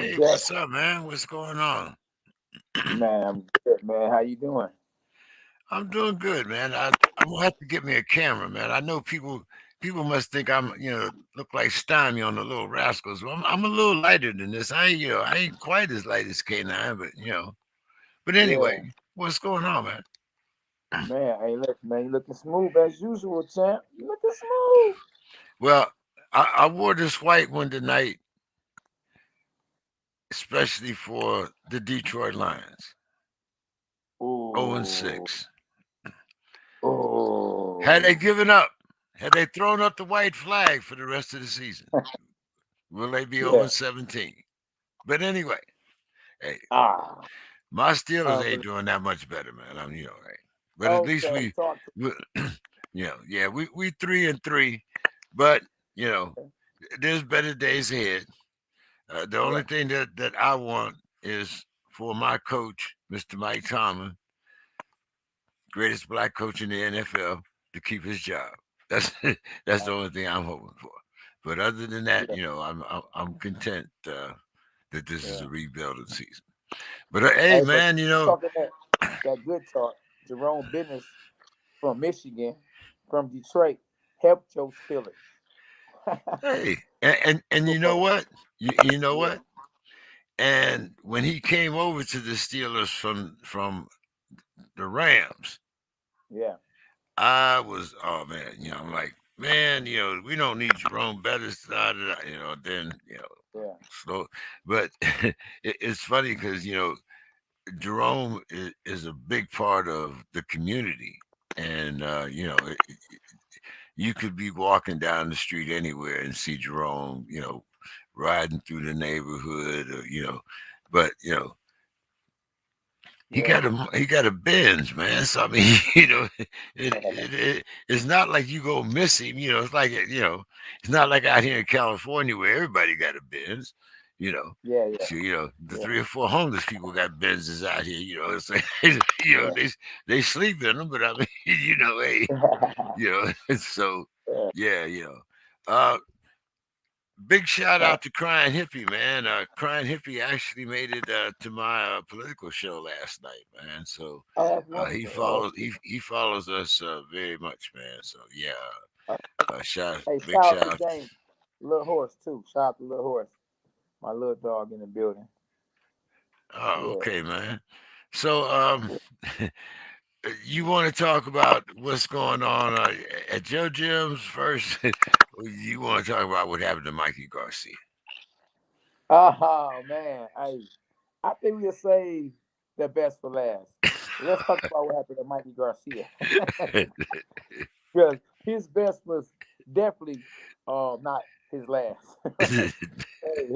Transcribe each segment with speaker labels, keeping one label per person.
Speaker 1: Hey,
Speaker 2: Jack.
Speaker 1: what's up, man? What's going on?
Speaker 2: Man, I'm good, man. How you doing?
Speaker 1: I'm doing good, man. I'm gonna have to get me a camera, man. I know people must think I'm look like Stymie on the Little Rascals. Well, I'm a little lighter than this. I ain't quite as light as K9, but. But
Speaker 2: Yeah,
Speaker 1: anyway, what's going on, man?
Speaker 2: man. Hey, look, man. You looking smooth as usual, champ. You looking smooth.
Speaker 1: Well, I wore this white one tonight, especially for the Detroit Lions. 0 and
Speaker 2: Ooh,
Speaker 1: 6. Had they
Speaker 2: ooh.
Speaker 1: given up, had they thrown up the white flag for the rest of the season, will they be 0
Speaker 2: Yeah.
Speaker 1: and 17? But anyway, hey,
Speaker 2: Ah.
Speaker 1: my Steelers ain't
Speaker 2: Unbelievable.
Speaker 1: doing that much better, man. Right. But at least
Speaker 2: Okay, talk to
Speaker 1: we yeah, we 3 and 3, but you know,
Speaker 2: me.
Speaker 1: there's better days ahead. The
Speaker 2: Yeah,
Speaker 1: only thing that I want is for my coach, Mr. Mike Tomlin, greatest black coach in the NFL, to keep his job. That's that's the only thing I'm hoping for. But other than that,
Speaker 2: yeah,
Speaker 1: I'm content that this is
Speaker 2: yeah.
Speaker 1: a rebuilding season. But hey,
Speaker 2: Hey, but
Speaker 1: man,
Speaker 2: talking that good talk, Jerome Business from Michigan, from Detroit, helped your Steelers.
Speaker 1: hey, and you know
Speaker 2: Super.
Speaker 1: what? You know
Speaker 2: Yeah,
Speaker 1: what? And when he came over to the Steelers from the Rams,
Speaker 2: yeah,
Speaker 1: oh man, I'm like, man, we don't need Jerome Bettis, then
Speaker 2: yeah.
Speaker 1: slow, but it's funny because Jerome is a big part of the community, and you could be walking down the street anywhere and see Jerome, riding through the neighborhood, or but
Speaker 2: Yeah.
Speaker 1: he got a Benz, man. So I mean, it's not like you go miss him. It's like it's not like out here in California where everybody got a Benz. You know,
Speaker 2: Yeah, yeah,
Speaker 1: so the
Speaker 2: yeah,
Speaker 1: 3 or 4 homeless people got Benzes out here. It's like
Speaker 2: yeah.
Speaker 1: they sleep in them, but I mean, hey, so
Speaker 2: Yeah.
Speaker 1: yeah, Uh, big shout
Speaker 2: Uh,
Speaker 1: out to Crying Hippie, man. Crying Hippie actually made it to my political show last night, man. So
Speaker 2: oh, that's
Speaker 1: he
Speaker 2: wonderful. Oh,
Speaker 1: follows he follows us very much, man. So yeah,
Speaker 2: uh, hey,
Speaker 1: big
Speaker 2: shout out
Speaker 1: shout
Speaker 2: to
Speaker 1: out.
Speaker 2: James, Little Horse too. Shout out to Little Horse, my little dog in the building.
Speaker 1: Oh,
Speaker 2: Yeah.
Speaker 1: okay, man. So you want to talk about what's going on at Joe Jim's first? Or you want to talk about what happened to Mikey Garcia?
Speaker 2: Oh man, I think we'll save the best for last. Let's talk about what happened to Mikey Garcia. Because his best was definitely not his last. Hey,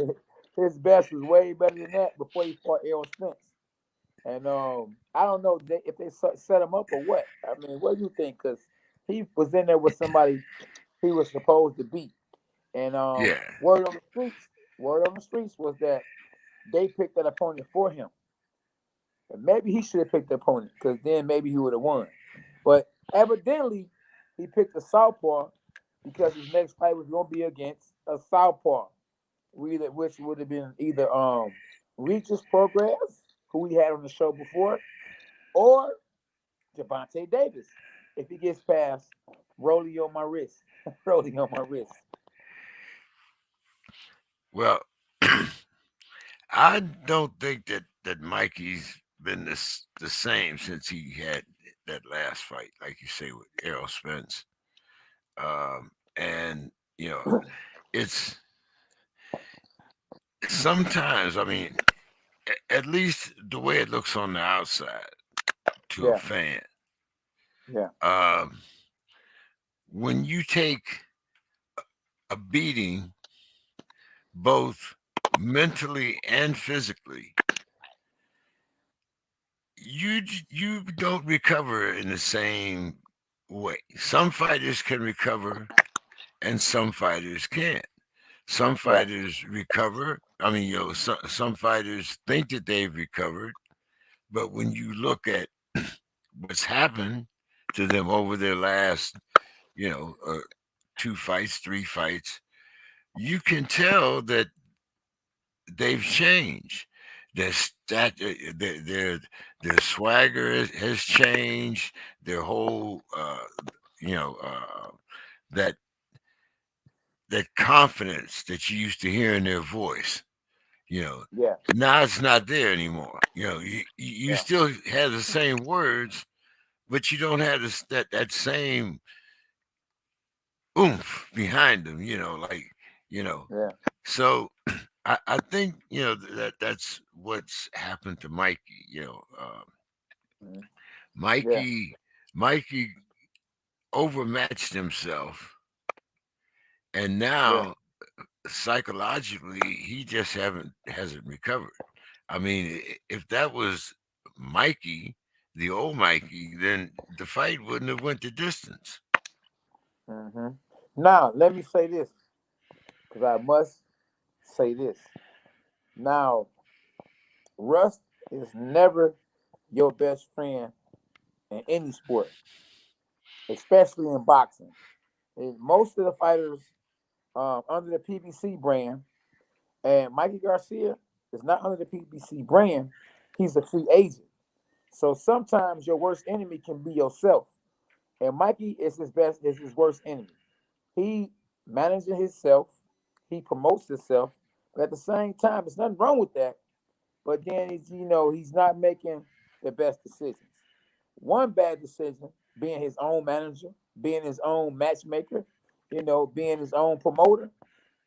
Speaker 2: his best was way better than that before he fought Errol Spence. And I don't know if they set him up or what. I mean, what do you think? Because he was in there with somebody he was supposed to beat. And
Speaker 1: Yeah.
Speaker 2: word on the streets was that they picked that opponent for him. And maybe he should have picked the opponent because then maybe he would have won. But evidently, he picked a southpaw because his next fight was going to be against a southpaw, which would have been either Regis Progress, who we had on the show before, or Javante Davis, if he gets past rolling on my wrist, rolling on my wrist.
Speaker 1: Well, I don't think that Mikey's been the same since he had that last fight, like you say, with Errol Spence. And it's sometimes, I mean, at least the way it looks on the outside to a
Speaker 2: Yeah,
Speaker 1: fan.
Speaker 2: yeah,
Speaker 1: Um, when you take a beating, both mentally and physically, you don't recover in the same way. Some fighters can recover, and some fighters can't. Some
Speaker 2: right.
Speaker 1: fighters recover. I mean, some fighters think that they've recovered, but when you look at what's happened to them over their last, you know, uh, 2 fights, 3 fights, you can tell that they've changed. Their stat, their swagger has changed. Their whole, you know, that that confidence that you used to hear in their voice. You know,
Speaker 2: Yeah,
Speaker 1: now it's not there anymore. You know, you
Speaker 2: yeah,
Speaker 1: still have the same words, but you don't have that same oomph behind them. You know, like you know.
Speaker 2: yeah,
Speaker 1: So I think that's what's happened to Mikey.
Speaker 2: mhm, yeah,
Speaker 1: Mikey Mikey overmatched himself, and
Speaker 2: yeah.
Speaker 1: now psychologically he just haven't hasn't recovered. I mean, if that was Mikey, the old Mikey, then the fight wouldn't have went the distance.
Speaker 2: hmm Now, let me say this, because I must say this. Now, Rust is never your best friend in any sport, especially in boxing. And most of the fighters under the PBC brand, and Mikey Garcia is not under the PBC brand. He's a free agent. So sometimes your worst enemy can be yourself. And Mikey is his worst enemy. He manages himself, he promotes himself, but at the same time, there's nothing wrong with that. But then he's not making the best decisions. One bad decision being his own manager, being his own matchmaker, being his own promoter.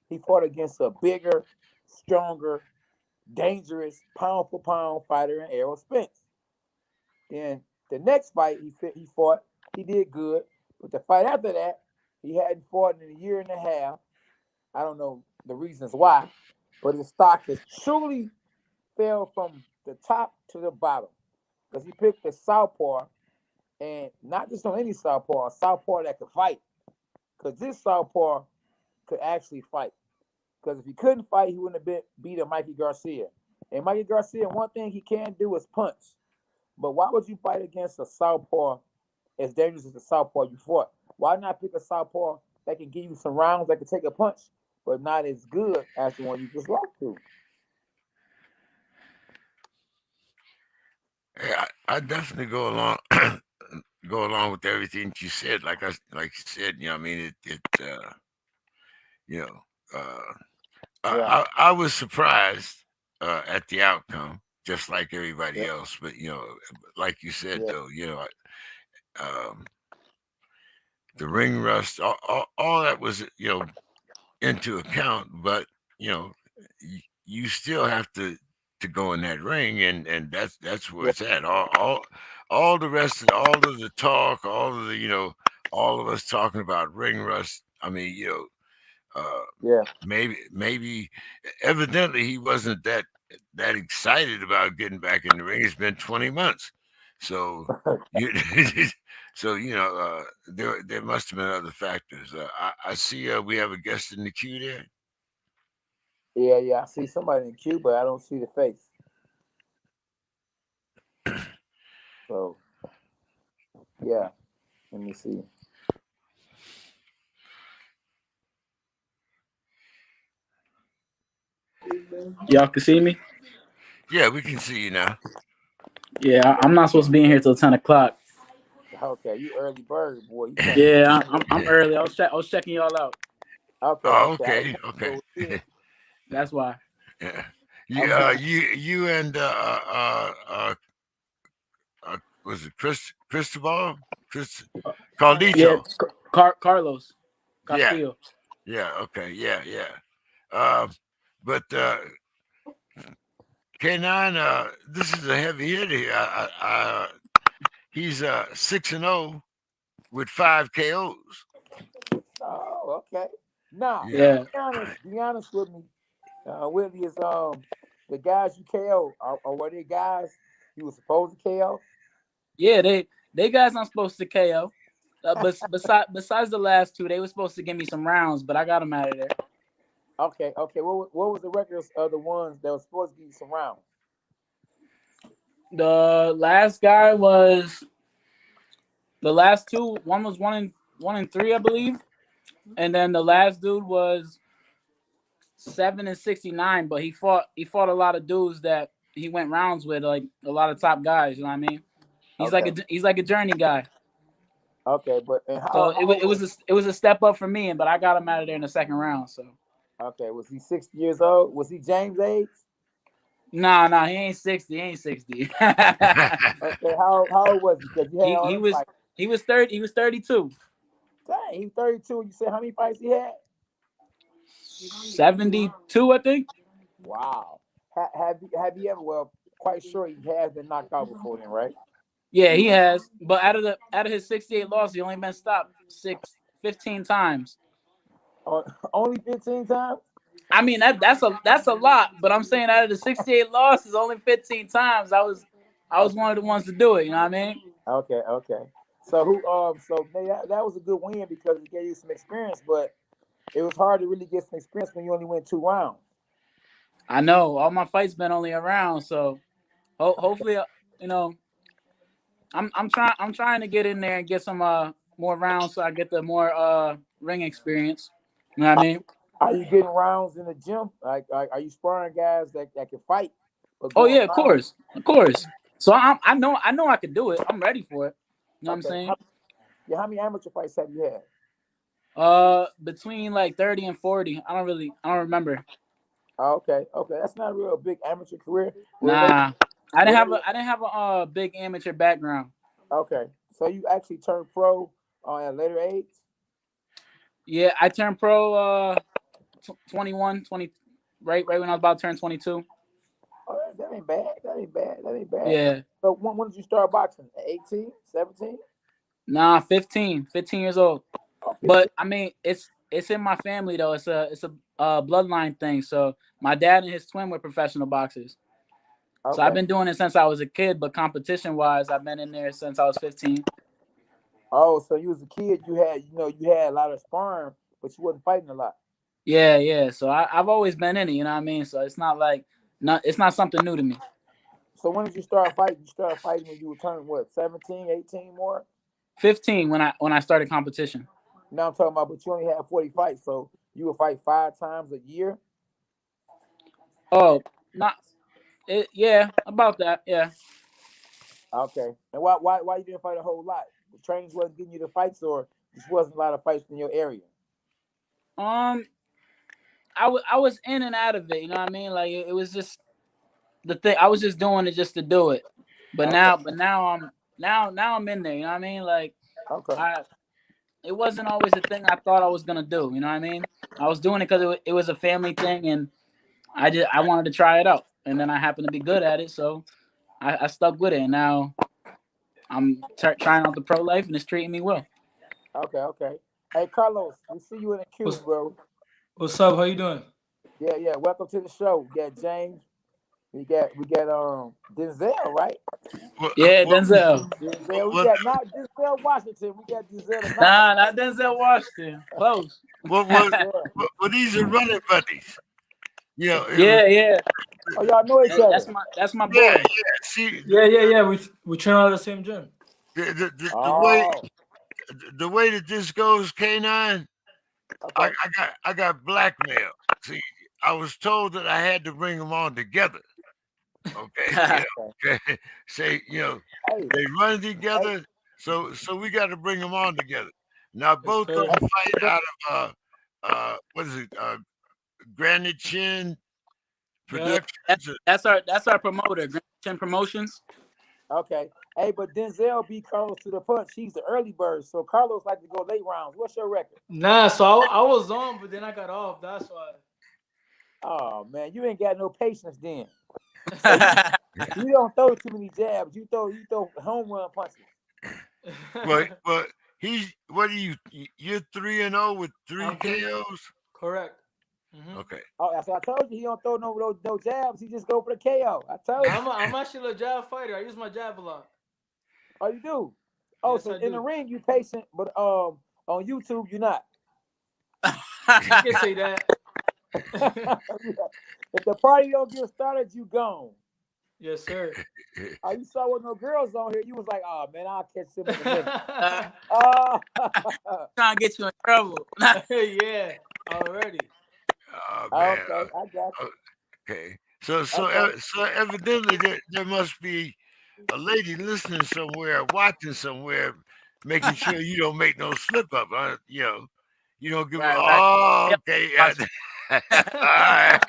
Speaker 2: He fought against a bigger, stronger, dangerous, pound for pound fighter in Errol Spence. Then the next fight he fought, he did good. But the fight after that, he hadn't fought in a year and a half. I don't know the reasons why, but his stock has truly fell from the top to the bottom because he picked a southpaw, and not just on any southpaw, a southpaw that could fight. Because this southpaw could actually fight. Because if he couldn't fight, he wouldn't have beat a Mikey Garcia. And Mikey Garcia, one thing he can do is punch. But why would you fight against a southpaw as dangerous as the southpaw you fought? Why not pick a southpaw that can give you some rounds that can take a punch, but not as good as the one you just lost to?
Speaker 1: Yeah, I definitely go along go along with everything you said. Like you said, I mean you know, uh,
Speaker 2: Yeah,
Speaker 1: I was surprised at the outcome, just like
Speaker 2: yeah,
Speaker 1: everybody else. But like you said,
Speaker 2: yeah,
Speaker 1: though, um, the ring rust, all that was into account. But you know, you still have to go in that ring, and that's where
Speaker 2: yeah,
Speaker 1: it's at. All the rest of all of the talk, all of the all of us talking about ring rust. I mean, uh,
Speaker 2: yeah.
Speaker 1: maybe evidently he wasn't that excited about getting back in the ring. It's been 20 months, so you so there must have been other factors. I see we have a guest in the queue there.
Speaker 2: Yeah, yeah. I see somebody in Cuba. I don't see the face. So yeah, let me see.
Speaker 3: Y'all can see me?
Speaker 1: Yeah, we can see you now.
Speaker 3: Yeah, I'm not supposed to be in here till 10 o'clock.
Speaker 2: Okay, you early bird boy. You came in
Speaker 3: Yeah,
Speaker 2: 10 minutes.
Speaker 3: I'm early. I was checking y'all out.
Speaker 2: Okay,
Speaker 1: Oh,
Speaker 2: okay. I didn't
Speaker 1: okay,
Speaker 2: know you
Speaker 1: okay.
Speaker 2: were here.
Speaker 3: That's why.
Speaker 1: Yeah.
Speaker 2: Okay.
Speaker 1: You and was it Cristobal? Chris
Speaker 3: Yeah,
Speaker 1: Caldito.
Speaker 3: Carlos
Speaker 1: Yeah,
Speaker 3: Castillo.
Speaker 1: yeah, okay, yeah. Uh, but K9, this is a heavy hitter here. He's 6-0 with 5 KOs.
Speaker 2: Oh, okay. Now,
Speaker 1: Yeah.
Speaker 3: Yeah,
Speaker 2: be honest with me. Whitley is the guys you KO are were they guys you were supposed to KO?
Speaker 3: yeah. They guys not supposed to KO. But besides the last two, they were supposed to give me some rounds, but I got them out of there.
Speaker 2: Okay, okay. What was the records of the ones that were supposed to give you some rounds?
Speaker 3: The last guy was the last two. One was 1-3, I believe, and then the last dude was 7-69, but he fought a lot of dudes that he went rounds with, like a lot of top guys. You know what I mean? He's like a journey guy.
Speaker 2: Okay, but
Speaker 3: So it was a step up for me, but I got him out of there in the second round. So
Speaker 2: okay, was he 60 years old? Was he James' age?
Speaker 3: nah, he ain't 60. He ain't 60.
Speaker 2: Okay, how old was he? Because you had all
Speaker 3: he
Speaker 2: them
Speaker 3: was
Speaker 2: fights.
Speaker 3: he was 30. He was 32.
Speaker 2: Dang, he 32. You said how many fights he had?
Speaker 3: 72, I think.
Speaker 2: Wow. Have you ever? Well, quite sure he has been knocked out before then, right?
Speaker 3: Yeah, he has. But out of his 68 losses, he only been stopped 15 times.
Speaker 2: Only 15 times?
Speaker 3: I mean that's a lot, but I'm saying out of the 68 losses, only 15 times I was one of the ones to do it. You know what I mean?
Speaker 2: Okay. So so maybe that was a good win because it gave you some experience, but it was hard to really get some experience when you only went 2 rounds.
Speaker 3: I know all my fights been only around, so hopefully, you know, I'm trying to get in there and get some more rounds so I get the more ring experience. You know what I mean?
Speaker 2: Are you getting rounds in the gym? Like, are you sparring guys that can fight? But
Speaker 3: Oh
Speaker 2: going
Speaker 3: yeah,
Speaker 2: rounds?
Speaker 3: of course. So I know I can do it. I'm ready for it. You know what I'm
Speaker 2: Okay.
Speaker 3: saying?
Speaker 2: How many amateur fights have you had?
Speaker 3: Between like 30 and 40. I don't remember.
Speaker 2: Oh, okay. That's not a real big amateur career.
Speaker 3: Nah, I didn't have a big amateur background.
Speaker 2: Okay, so you actually turned pro at a later age?
Speaker 3: Yeah, I turned pro 21, 20, right when I was about to turn 22.
Speaker 2: Oh, that ain't bad. That ain't bad.
Speaker 3: Yeah.
Speaker 2: So when did you start boxing? 18, 17?
Speaker 3: Nah, 15 years old.
Speaker 2: Oh, 15.
Speaker 3: But I mean, it's in my family though. It's a bloodline thing. So my dad and his twin were professional boxers.
Speaker 2: Okay.
Speaker 3: So I've been doing it since I was a kid, but competition wise, I've been in there since I was 15.
Speaker 2: Oh, so you was a kid, you had a lot of sparring, but you wasn't fighting a lot.
Speaker 3: Yeah. So I've always been in it, you know what I mean? So it's not like it's not something new to me.
Speaker 2: So when did you start fighting? You started fighting when you were turning what, 17, 18 more?
Speaker 3: 15 when I started competition.
Speaker 2: Now I'm talking about, but you only had 40 fights, so you would fight 5 times a year?
Speaker 3: Oh, not it, yeah, about that. Yeah.
Speaker 2: Okay. And why you didn't fight a whole lot? The trainings wasn't getting you the fights, or just wasn't a lot of fights in your area?
Speaker 3: Um, I was in and out of it. You know what I mean? Like it was just the thing. I was just doing it just to do it. But
Speaker 2: Okay.
Speaker 3: now I'm in there. You know what I mean? Like
Speaker 2: Okay.
Speaker 3: it wasn't always the thing I thought I was gonna do. You know what I mean? I was doing it because it was a family thing, and I wanted to try it out, and then I happened to be good at it, so I stuck with it, and now I'm trying out the pro life, and it's treating me well.
Speaker 2: Okay. Hey, Carlos, we see you in the queue, bro.
Speaker 4: What's up? How you doing?
Speaker 2: Yeah. Welcome to the show. We got James. We got Denzel, right?
Speaker 3: Yeah, Denzel.
Speaker 2: Denzel. We got not Denzel Washington. We got Denzel.
Speaker 3: Nah, not Denzel Washington. Close.
Speaker 1: Well, these are running buddies. You know,
Speaker 3: Yeah.
Speaker 2: Oh, y'all know each other.
Speaker 3: That's my
Speaker 1: yeah.
Speaker 3: boy.
Speaker 1: See,
Speaker 4: Yeah. We train out of the same gym.
Speaker 1: the way that this goes, K9,
Speaker 2: Okay.
Speaker 1: I got blackmail. See, I was told that I had to bring them all together. Okay, okay. Say,
Speaker 2: Hey,
Speaker 1: they run together, so we got to bring them all together. Now
Speaker 4: Yes,
Speaker 1: both of
Speaker 4: sir.
Speaker 1: them fight out of what is it? Granite Chin
Speaker 4: Yeah.
Speaker 1: Productions.
Speaker 3: That's our promoter, Grand Chin Promotions.
Speaker 2: okay. Hey, but Denzel beat Carlos to the punch. He's the early bird, so Carlos like to go late rounds. What's your record?
Speaker 4: Nah, so I was on, but then I got off. That's why.
Speaker 2: Oh man, you ain't got no patience then. So you don't throw too many jabs. You throw home run punches.
Speaker 1: But what are you? You're 3-0 with 3
Speaker 4: I'm
Speaker 1: KOs.
Speaker 4: correct. Mm-hmm.
Speaker 1: Okay.
Speaker 2: Oh, so I told you he don't throw no jabs. He just go for the KO. I told you.
Speaker 4: I'm actually a jab fighter. I use my jab a lot.
Speaker 2: Oh, you do? Oh,
Speaker 4: Yes,
Speaker 2: so
Speaker 4: I
Speaker 2: in the
Speaker 4: do.
Speaker 2: ring you patient, but on YouTube you're not.
Speaker 4: You can say that.
Speaker 2: If the party don't get started, you gone.
Speaker 4: Yes, sir.
Speaker 2: Oh, you saw with no girls on here. You was like, oh man, I'll catch him in a minute. Oh,
Speaker 3: Trying to get you in trouble.
Speaker 4: Yeah, already.
Speaker 1: Oh man.
Speaker 2: Okay, I got you.
Speaker 1: Okay. So
Speaker 2: Okay.
Speaker 1: so evidently there must be a lady listening somewhere, watching somewhere, making sure you don't make no slip up. You don't give.
Speaker 3: Right, right.
Speaker 1: Oh,
Speaker 3: Yep.
Speaker 1: okay.
Speaker 3: Watch.
Speaker 1: All right.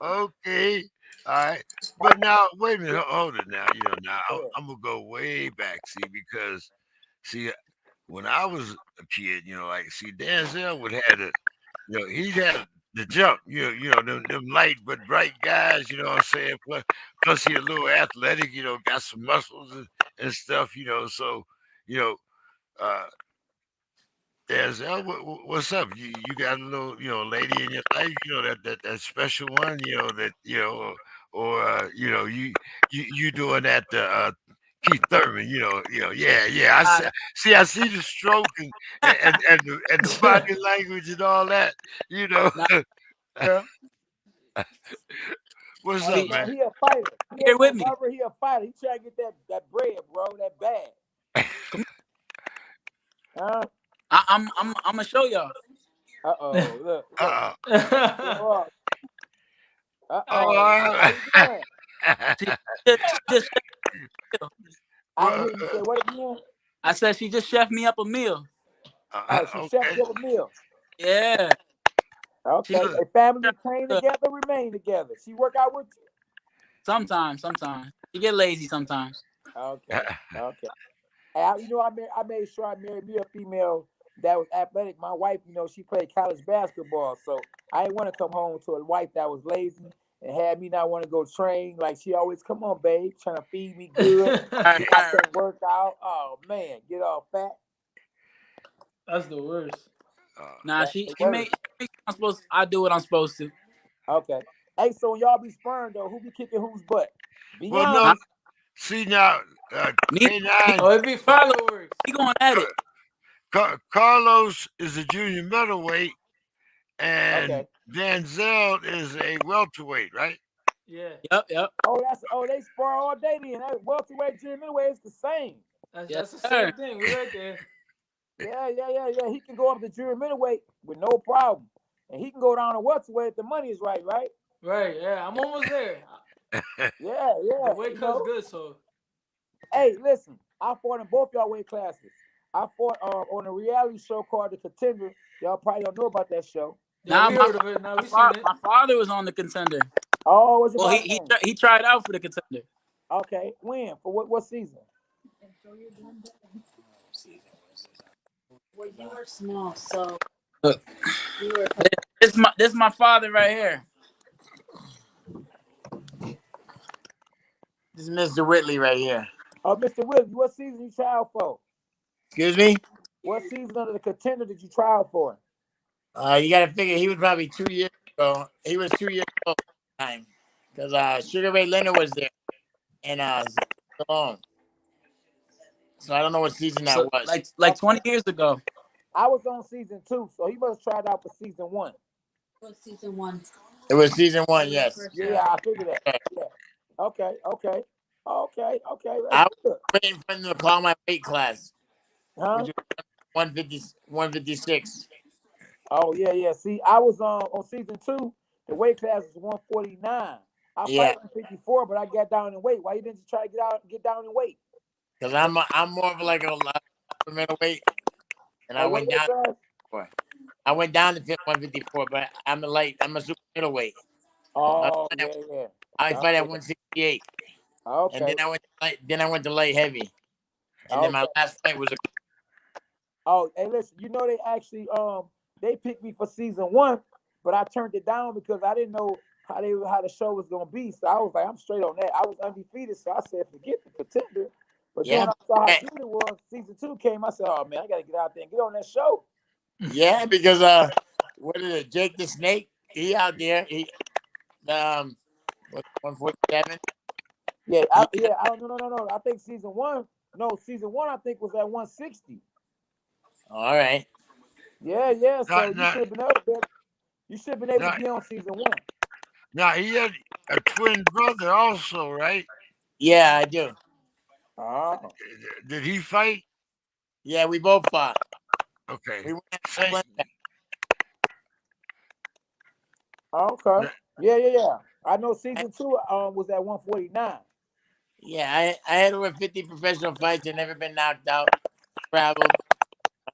Speaker 1: Okay. All right. But now, wait a minute. Hold it now. Now
Speaker 2: Go ahead.
Speaker 1: I'm gonna go way back. See, because see, when I was a kid, like see, Denzel would have he'd had the jump. Them light but bright guys. You know what I'm saying? Plus he a little athletic. Got some muscles and stuff. So you know, uh, Denzel, what's up? You got a little, lady in your life, that special one, that you doing that Keith Thurman, yeah. I see the stroke and the body language and all that, you know.
Speaker 3: Now, girl,
Speaker 1: What's
Speaker 2: Hey
Speaker 1: up,
Speaker 3: she
Speaker 2: man,
Speaker 1: man?
Speaker 2: he a fighter.
Speaker 3: here with me.
Speaker 2: Wherever he a fighter, he try to get that bread, bro, that bag.
Speaker 3: Come
Speaker 2: Huh?
Speaker 3: I'm gonna show y'all.
Speaker 2: Uh-oh. Look.
Speaker 1: Uh-uh.
Speaker 2: Look. Uh-oh. How
Speaker 1: Oh,
Speaker 2: you doing?
Speaker 3: She just chef me a meal.
Speaker 2: I didn't
Speaker 1: well,
Speaker 2: hear you say what again?
Speaker 3: I said she just chef me up a meal.
Speaker 2: Oh, she chefed
Speaker 1: okay.
Speaker 2: you up a meal.
Speaker 3: Yeah. She
Speaker 2: Okay.
Speaker 3: make
Speaker 1: So,
Speaker 2: A family
Speaker 3: sure
Speaker 2: train
Speaker 3: good.
Speaker 2: together, remain together. She work out with you?
Speaker 3: Sometimes. She get lazy sometimes.
Speaker 2: Okay. Okay. I made sure I married me a female that was athletic. My wife, she played college basketball, so I didn't want to come home to a wife that was lazy and had me not want to go train. Like she always, come on, babe, trying to feed me good.
Speaker 3: Right,
Speaker 2: I
Speaker 3: right, right.
Speaker 2: can't work out. Oh man, get all fat.
Speaker 4: That's the worst.
Speaker 1: uh,
Speaker 3: Nah,
Speaker 2: That's
Speaker 3: she
Speaker 2: the
Speaker 3: she
Speaker 2: word.
Speaker 3: make I'm supposed I do what I'm supposed to.
Speaker 2: Okay. Hey, so when y'all be spurring though, who be kicking whose butt? Be
Speaker 1: well, no,
Speaker 3: Huh?
Speaker 2: honest.
Speaker 1: see now,
Speaker 3: Me
Speaker 1: K9,
Speaker 4: Oh, it be fireworks.
Speaker 3: we going at it.
Speaker 1: Carlos is a junior middleweight, and
Speaker 2: Okay.
Speaker 1: Denzel is a welterweight, right?
Speaker 4: Yeah,
Speaker 3: Yep.
Speaker 2: They spar all day then. That welterweight, junior middleweight, it's the same.
Speaker 3: Yes,
Speaker 4: that's the
Speaker 3: sir.
Speaker 4: same thing. We right there.
Speaker 2: Yeah. He can go up to junior middleweight with no problem, and he can go down to welterweight if the money is right, right?
Speaker 4: Right. Yeah, I'm almost there. The
Speaker 2: Yeah.
Speaker 4: weight cut's good, so
Speaker 2: Hey, listen, I fought in both y'all weight classes. I fought on a reality show called The Contender. Y'all probably don't know about that show.
Speaker 4: yeah,
Speaker 3: Now
Speaker 4: we heard of it. Now we seen it.
Speaker 3: my father was on the contender.
Speaker 2: Oh, what's your
Speaker 3: Well,
Speaker 2: father's name?
Speaker 3: he tried out for the contender.
Speaker 2: Okay, when? For what season?
Speaker 5: Well, you were small, so
Speaker 3: Look,
Speaker 5: you were.
Speaker 3: this my father right here. This is Mr. Whitley right here.
Speaker 2: Oh, Mr. Williams, what season you tried for?
Speaker 3: Excuse me.
Speaker 2: What season of The Contender did you try for?
Speaker 3: You got to figure he was probably 2 years ago. He was 2 years old at the time because Sugar Ray Leonard was there and Stallone. So I don't know what season that was. Like
Speaker 2: Okay,
Speaker 3: 20 years ago.
Speaker 2: I was on season 2, so he must have tried out for season 1.
Speaker 5: Was season 1.
Speaker 3: It was season 1, yes.
Speaker 2: Yeah, I figured that. Yeah. Okay.
Speaker 3: I
Speaker 2: That's
Speaker 3: was
Speaker 2: good.
Speaker 3: waiting for him to call my weight class,
Speaker 2: Huh?
Speaker 3: which was 156.
Speaker 2: Oh yeah. See, I was on season 2. The weight class was 149. I
Speaker 3: Yeah,
Speaker 2: fight 154, but I got down in weight. Why you didn't try to get down in weight?
Speaker 3: because I'm more of like a middleweight, and I
Speaker 2: Oh, what
Speaker 3: went
Speaker 2: weight
Speaker 3: down.
Speaker 2: class?
Speaker 3: I went down to 154, but I'm a super middleweight.
Speaker 2: Oh yeah.
Speaker 3: I fight at
Speaker 2: Okay.
Speaker 3: 168, and
Speaker 2: Okay.
Speaker 3: then I went to light heavy, and then my
Speaker 2: Okay.
Speaker 3: last fight was a
Speaker 2: Oh, hey, listen. They actually they picked me for season 1, but I turned it down because I didn't know how the show was gonna be. So I was like, I'm straight on that. I was undefeated, so I said, forget The Contender. But then
Speaker 3: yeah,
Speaker 2: when I saw how good it was, season 2 came. I said, oh man, I gotta get out there and get on that show.
Speaker 3: yeah, because what is it? Jake the Snake, he out there, he 147.
Speaker 2: I don't no. I think season 1. No, season 1 I think was at 160.
Speaker 3: All right,
Speaker 2: Yeah. So
Speaker 1: Not,
Speaker 2: you
Speaker 1: not,
Speaker 2: should have been able to. You should have been able to
Speaker 1: not,
Speaker 2: be on season 1.
Speaker 1: now he had a twin brother also, right?
Speaker 3: yeah, I do.
Speaker 2: Oh.
Speaker 1: Did he fight?
Speaker 3: Yeah, we both fought.
Speaker 1: Okay.
Speaker 3: We went at
Speaker 1: Same.
Speaker 3: Splendor.
Speaker 2: Okay.
Speaker 1: Now,
Speaker 2: Yeah. I know season 2 was at 149.
Speaker 6: Yeah, I had over 50 professional fights and never been knocked out. Traveled.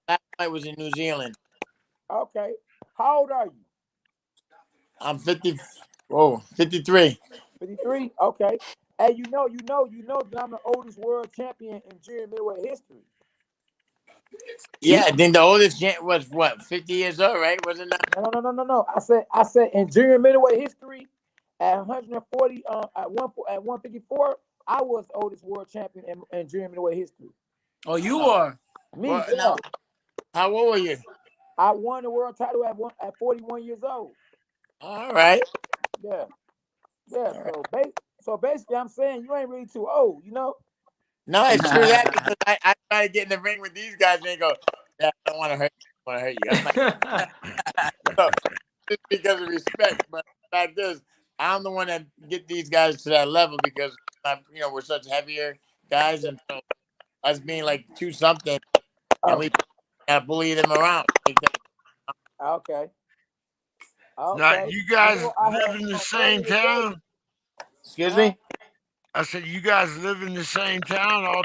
Speaker 6: My last fight was in New Zealand.
Speaker 2: Okay. How old are you?
Speaker 6: I'm 50. Whoa, 53.
Speaker 2: 53? Okay. Hey, you know that I'm the oldest world champion in junior middleweight history.
Speaker 6: Yeah, I think the oldest was what, 50 years old, right? Wasn't that?
Speaker 2: No. I said in junior middleweight history at 140 at 154, I was the oldest world champion in junior middleweight history.
Speaker 3: Oh, you
Speaker 6: Oh,
Speaker 3: are.
Speaker 2: Me,
Speaker 6: well,
Speaker 2: yeah.
Speaker 6: now, how old were you?
Speaker 2: I won the world title at 41 years old.
Speaker 6: All right.
Speaker 2: Yeah. Yeah.
Speaker 6: All right.
Speaker 2: So basically I'm saying you ain't really too old, you know?
Speaker 6: No, it's true that because I try to get in the ring with these guys and they go, yeah, I don't want to hurt you. I want to hurt you. I'm like, so, just because of respect. But the fact is, I'm the one that get these guys to that level because, we're such heavier guys. And so us being like two something and
Speaker 2: Oh,
Speaker 6: we bully them around. Make them,
Speaker 2: okay.
Speaker 1: now,
Speaker 2: Okay.
Speaker 1: you
Speaker 2: You
Speaker 1: guys
Speaker 2: know, I had
Speaker 1: live in the same
Speaker 2: earlier today.
Speaker 1: town?
Speaker 6: excuse
Speaker 2: Huh?
Speaker 6: me?
Speaker 1: I said, you guys live in the same town? All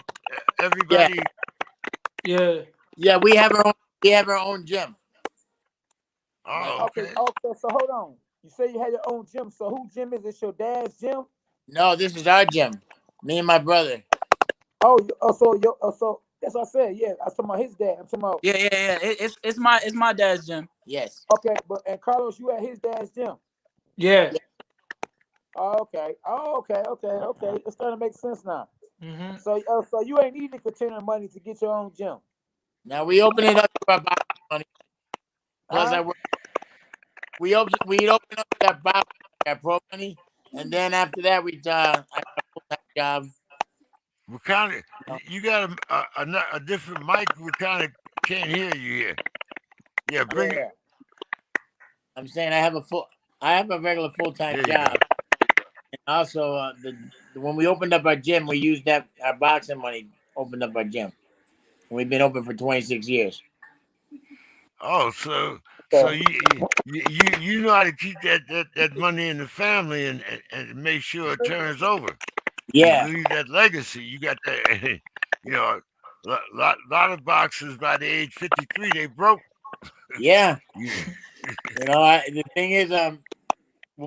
Speaker 6: Yeah.
Speaker 1: everybody?
Speaker 4: Yeah.
Speaker 6: Yeah, we have our own gym. Like,
Speaker 1: Oh,
Speaker 2: Okay,
Speaker 1: okay.
Speaker 2: okay, so hold on. You say you had your own gym. So who gym is this? Your dad's gym?
Speaker 6: no, this is our gym. Me and my brother.
Speaker 2: So that's what I said. Yeah, I'm talking about his dad. I'm talking about
Speaker 3: Yeah. It's my dad's gym.
Speaker 6: Yes.
Speaker 2: okay, but and Carlos, you at his dad's gym.
Speaker 4: Yeah.
Speaker 2: Oh, okay. Okay. It's starting to make sense now.
Speaker 4: Mm-hmm.
Speaker 2: So you ain't need the container money to get your own gym.
Speaker 6: Now we open it up to our box money. Plus,
Speaker 2: Huh?
Speaker 6: we'd open up that box, that pro money, and then after that, I got a full-time job.
Speaker 1: We kind of,
Speaker 6: You know?
Speaker 1: you got a different mic. We kind of can't hear you here. Yeah, bring it.
Speaker 2: Yeah.
Speaker 6: I'm saying I have a regular full-time
Speaker 1: There you go.
Speaker 6: job. And also, when we opened up our gym, we used that our boxing money opened up our gym. And we've been open for 26 years.
Speaker 1: Oh, so
Speaker 2: Okay.
Speaker 1: you know how to keep that money in the family and make sure it turns over. You
Speaker 6: Yeah,
Speaker 1: leave that legacy. You got that. You know, lot of boxers by the age 53 they broke.
Speaker 6: yeah.
Speaker 1: You,
Speaker 6: The thing is, when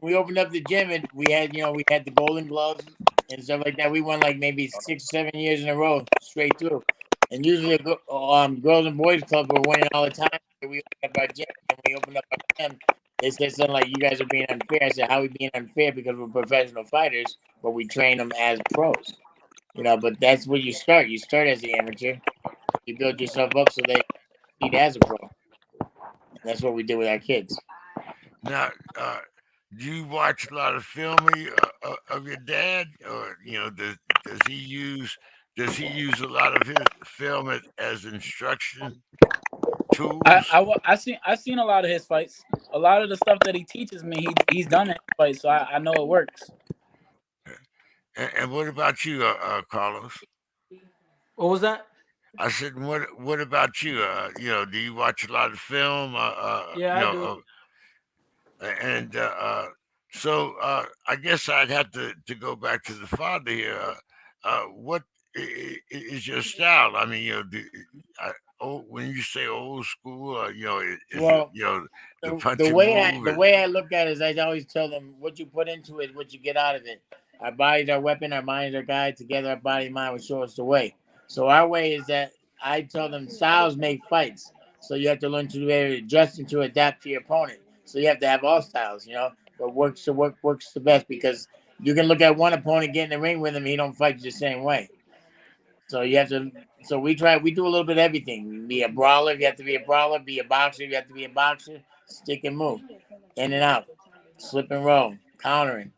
Speaker 6: we opened up the gym, we had the Golden Gloves and stuff like that. We won like maybe 6, 7 years in a row straight through. And usually, girls and boys club were winning all the time. We opened up our gym, and we opened up our gym. They said something like, "You guys are being unfair." I said, "How are we being unfair? Because we're professional fighters, but we train them as pros." But that's where you start. You start as the amateur. You build yourself up so that you succeed as a pro. And that's what we did with our kids.
Speaker 1: now, do you watch a lot of filming of your dad, or does he use a lot of his film as instruction tools?
Speaker 3: I seen a lot of his fights. A lot of the stuff that he teaches me, he's done in his fights, so I know it works.
Speaker 1: And what about you, Carlos?
Speaker 4: What was that?
Speaker 1: I said, what about you? Do you watch a lot of film?
Speaker 4: Yeah, I do.
Speaker 1: And so I guess I'd have to go back to the father here. What is your style? I mean, when you say old school, is it
Speaker 6: Well,
Speaker 1: the
Speaker 6: the
Speaker 1: punching
Speaker 6: way I
Speaker 1: move?
Speaker 6: the way I look at it is I always tell them what you put into it, what you get out of it. Our bodies are weapon, our minds are guide. Together, our body and mind will show us the way. So our way is that I tell them styles make fights. So you have to learn to be able to adjust and to adapt to your opponent. So you have to have all styles. But works the best because you can look at one opponent get in the ring with him, he don't fight you the same way. So you have to. So we do a little bit of everything. Be a brawler, if you have to be a brawler. Be a boxer, if you have to be a boxer. Stick and move, in and out, slip and roll, countering,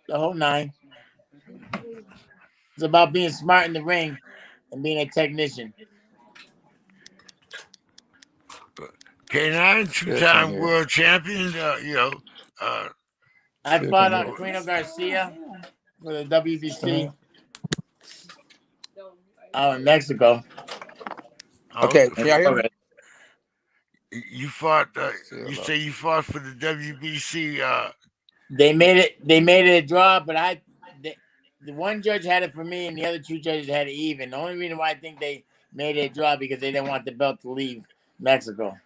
Speaker 6: the whole nine. It's about being smart in the ring and being a technician.
Speaker 1: K9,
Speaker 2: Still can't
Speaker 1: two-time
Speaker 2: hear.
Speaker 1: world champion.
Speaker 6: I
Speaker 2: Still can't
Speaker 6: fought
Speaker 2: hear.
Speaker 6: Carino Garcia for the WBC out in Mexico.
Speaker 1: Oh,
Speaker 2: Okay, can y'all hear me?
Speaker 1: You fought. You
Speaker 2: Castillo.
Speaker 1: say you fought for the WBC.
Speaker 6: They made it. They made it a draw, but the one judge had it for me, and the other two judges had it even. The only reason why I think they made it a draw because they didn't want the belt to leave Mexico,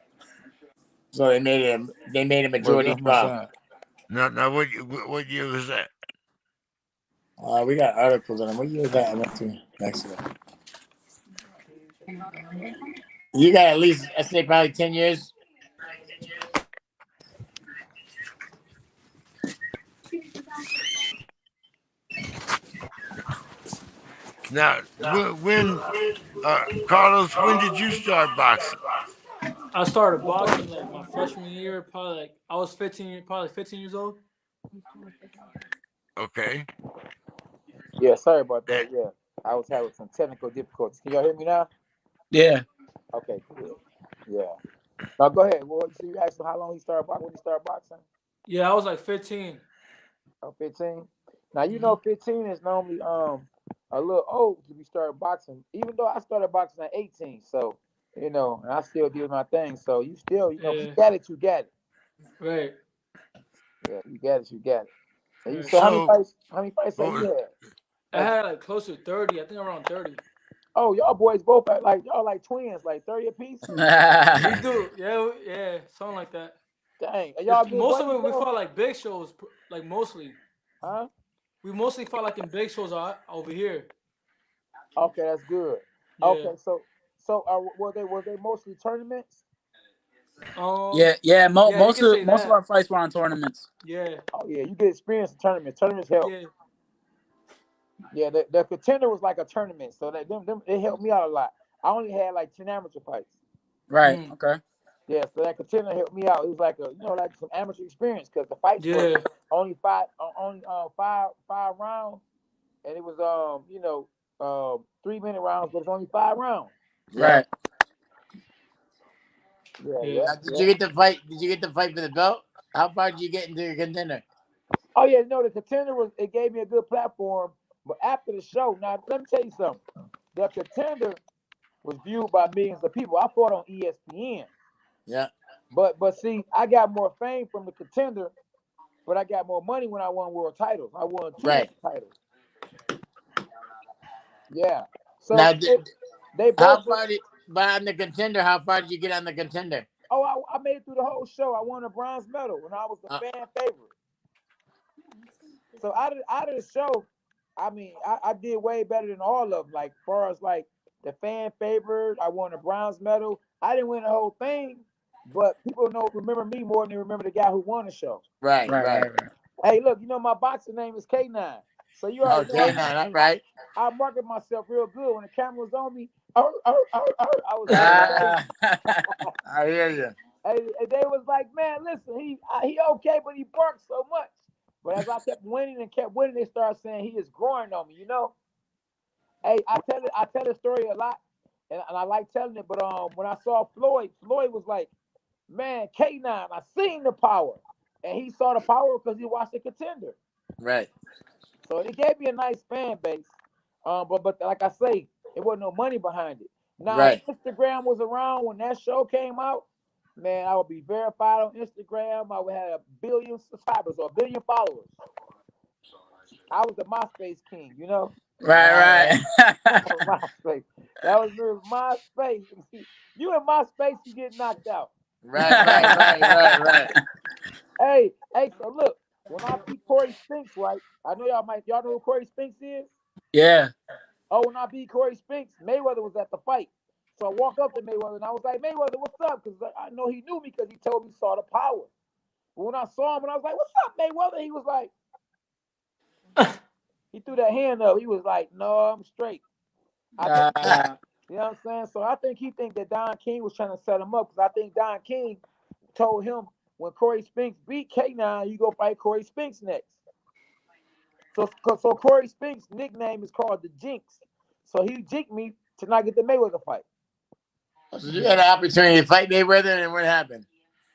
Speaker 6: so they made a
Speaker 2: Well,
Speaker 6: majority
Speaker 2: that's my
Speaker 6: draw.
Speaker 2: side.
Speaker 1: Now, what year was that?
Speaker 6: We got articles on them. What year was that? I went to Mexico. You got at least, I say, probably 10 years.
Speaker 1: Now, when Carlos, when did you start boxing?
Speaker 4: I started boxing like my freshman year, probably like I was 15, probably 15 years old.
Speaker 1: Okay.
Speaker 2: Yeah, sorry about
Speaker 1: Eh,
Speaker 2: that. Yeah, I was having some technical difficulties. Can y'all hear me now?
Speaker 3: Yeah.
Speaker 2: Okay, good. Yeah. Now go ahead. Well, so you asked him how long he started boxing. When he started boxing?
Speaker 4: Yeah, I was like 15.
Speaker 2: Oh, 15. Now you
Speaker 4: Hmm.
Speaker 2: know 15 is normally a little old to be started boxing. Even though I started boxing at 18, so and I still did my thing. So you still, if you
Speaker 4: Yeah,
Speaker 2: got it, you got it.
Speaker 4: right,
Speaker 2: Yeah, you got it, you got it. And you
Speaker 4: right.
Speaker 2: so how many
Speaker 1: So,
Speaker 2: fights? How many fights have
Speaker 1: what
Speaker 2: you
Speaker 1: was,
Speaker 2: had?
Speaker 4: I
Speaker 2: Like,
Speaker 4: had like close to 30. I think around 30.
Speaker 2: oh, y'all boys both like y'all like twins, like 30 apiece.
Speaker 4: We do, yeah, yeah, something like that.
Speaker 2: Dang, are y'all
Speaker 4: It's,
Speaker 2: good
Speaker 4: most of
Speaker 2: buddies
Speaker 4: it we
Speaker 2: though?
Speaker 4: fought like big shows, like mostly.
Speaker 2: Huh?
Speaker 4: We mostly fought like in big shows over here.
Speaker 2: Okay, that's good.
Speaker 4: Yeah.
Speaker 2: Okay, so were they mostly tournaments?
Speaker 3: Yeah, yeah.
Speaker 4: Yeah, you can say
Speaker 3: Most of
Speaker 4: that.
Speaker 3: our fights were on tournaments.
Speaker 4: Yeah,
Speaker 2: Oh yeah, you get experience in tournaments. Tournaments help.
Speaker 4: yeah,
Speaker 2: Yeah, the contender was like a tournament, so them it helped me out a lot. I only had like 10 amateur fights.
Speaker 3: Right.
Speaker 4: mm,
Speaker 3: Okay.
Speaker 2: Yeah, so that contender helped me out. It was like like some amateur experience because the fights were
Speaker 4: yeah,
Speaker 2: only five rounds, and it was 3 minute rounds, but it's only 5 rounds.
Speaker 6: Yeah.
Speaker 3: Right.
Speaker 2: Yeah,
Speaker 4: yeah.
Speaker 2: yeah,
Speaker 6: Now, did
Speaker 2: yeah.
Speaker 6: you get the fight? Did you get the fight for the belt? How far did you get into your contender?
Speaker 2: Oh yeah, no, the contender it gave me a good platform. But after the show, now let me tell you something. The contender was viewed by millions of people. I fought on ESPN.
Speaker 6: Yeah.
Speaker 2: But see, I got more fame from the contender, but I got more money when I won world titles. I won two world
Speaker 6: Right.
Speaker 2: titles. Yeah.
Speaker 6: Now,
Speaker 2: So they
Speaker 6: how
Speaker 2: both
Speaker 6: far did? But on the contender, how far did you get on the contender?
Speaker 2: oh I made it through the whole show. I won a bronze medal when I was the
Speaker 6: Uh,
Speaker 2: fan favorite. So out of the show, I mean, I did way better than all of them. Like far as like the fan favorite, I won a bronze medal. I didn't win the whole thing, but people remember me more than they remember the guy who won the show.
Speaker 6: right.
Speaker 3: Right.
Speaker 6: Right.
Speaker 3: Right. Right.
Speaker 2: Hey, look, my boxing name is K9. So you already know
Speaker 6: Okay. Now, all right.
Speaker 2: I market myself real good. When the camera was on me, I was going crazy.
Speaker 3: Ah.
Speaker 6: I hear you.
Speaker 2: And they was like, man, listen, he okay, but he barks so much. But as I kept winning, they started saying he is growing on me. Hey, I tell the story a lot, and I like telling it. But when I saw Floyd was like, man, K9, I seen the power, and he saw the power because he watched the contender.
Speaker 6: Right.
Speaker 2: So it gave me a nice fan base. But like I say, it wasn't no money behind it. Now, if
Speaker 6: Right.
Speaker 2: Instagram was around when that show came out, man, I would be verified on Instagram. I would have 1 billion subscribers or 1 billion followers. I was the MySpace king.
Speaker 3: Right.
Speaker 6: All right.
Speaker 3: Right.
Speaker 2: MySpace. That was me, MySpace. You in MySpace, you get knocked out.
Speaker 6: Right. Right. Right. Right. Right.
Speaker 2: Hey, so look, when I beat Corey Spinks, right? I know y'all know who Corey Spinks is?
Speaker 3: Yeah.
Speaker 2: Oh, when I beat Corey Spinks, Mayweather was at the fight. So I walked up to Mayweather and I was like, Mayweather, what's up? Because I know he knew me because he told me he saw the power. But when I saw him and I was like, what's up, Mayweather? He was like, he threw that hand up. He was like, no, I'm straight. I think,
Speaker 3: Ah.
Speaker 2: you know what I'm saying? So I think he think that Don King was trying to set him up because I think Don King told him when Corey Spinks beat K9, you go fight Corey Spinks next. So Corey Spinks' nickname is called the Jinx. So he jinked me to not get the Mayweather fight.
Speaker 6: So you had an opportunity to fight Mayweather, and what happened?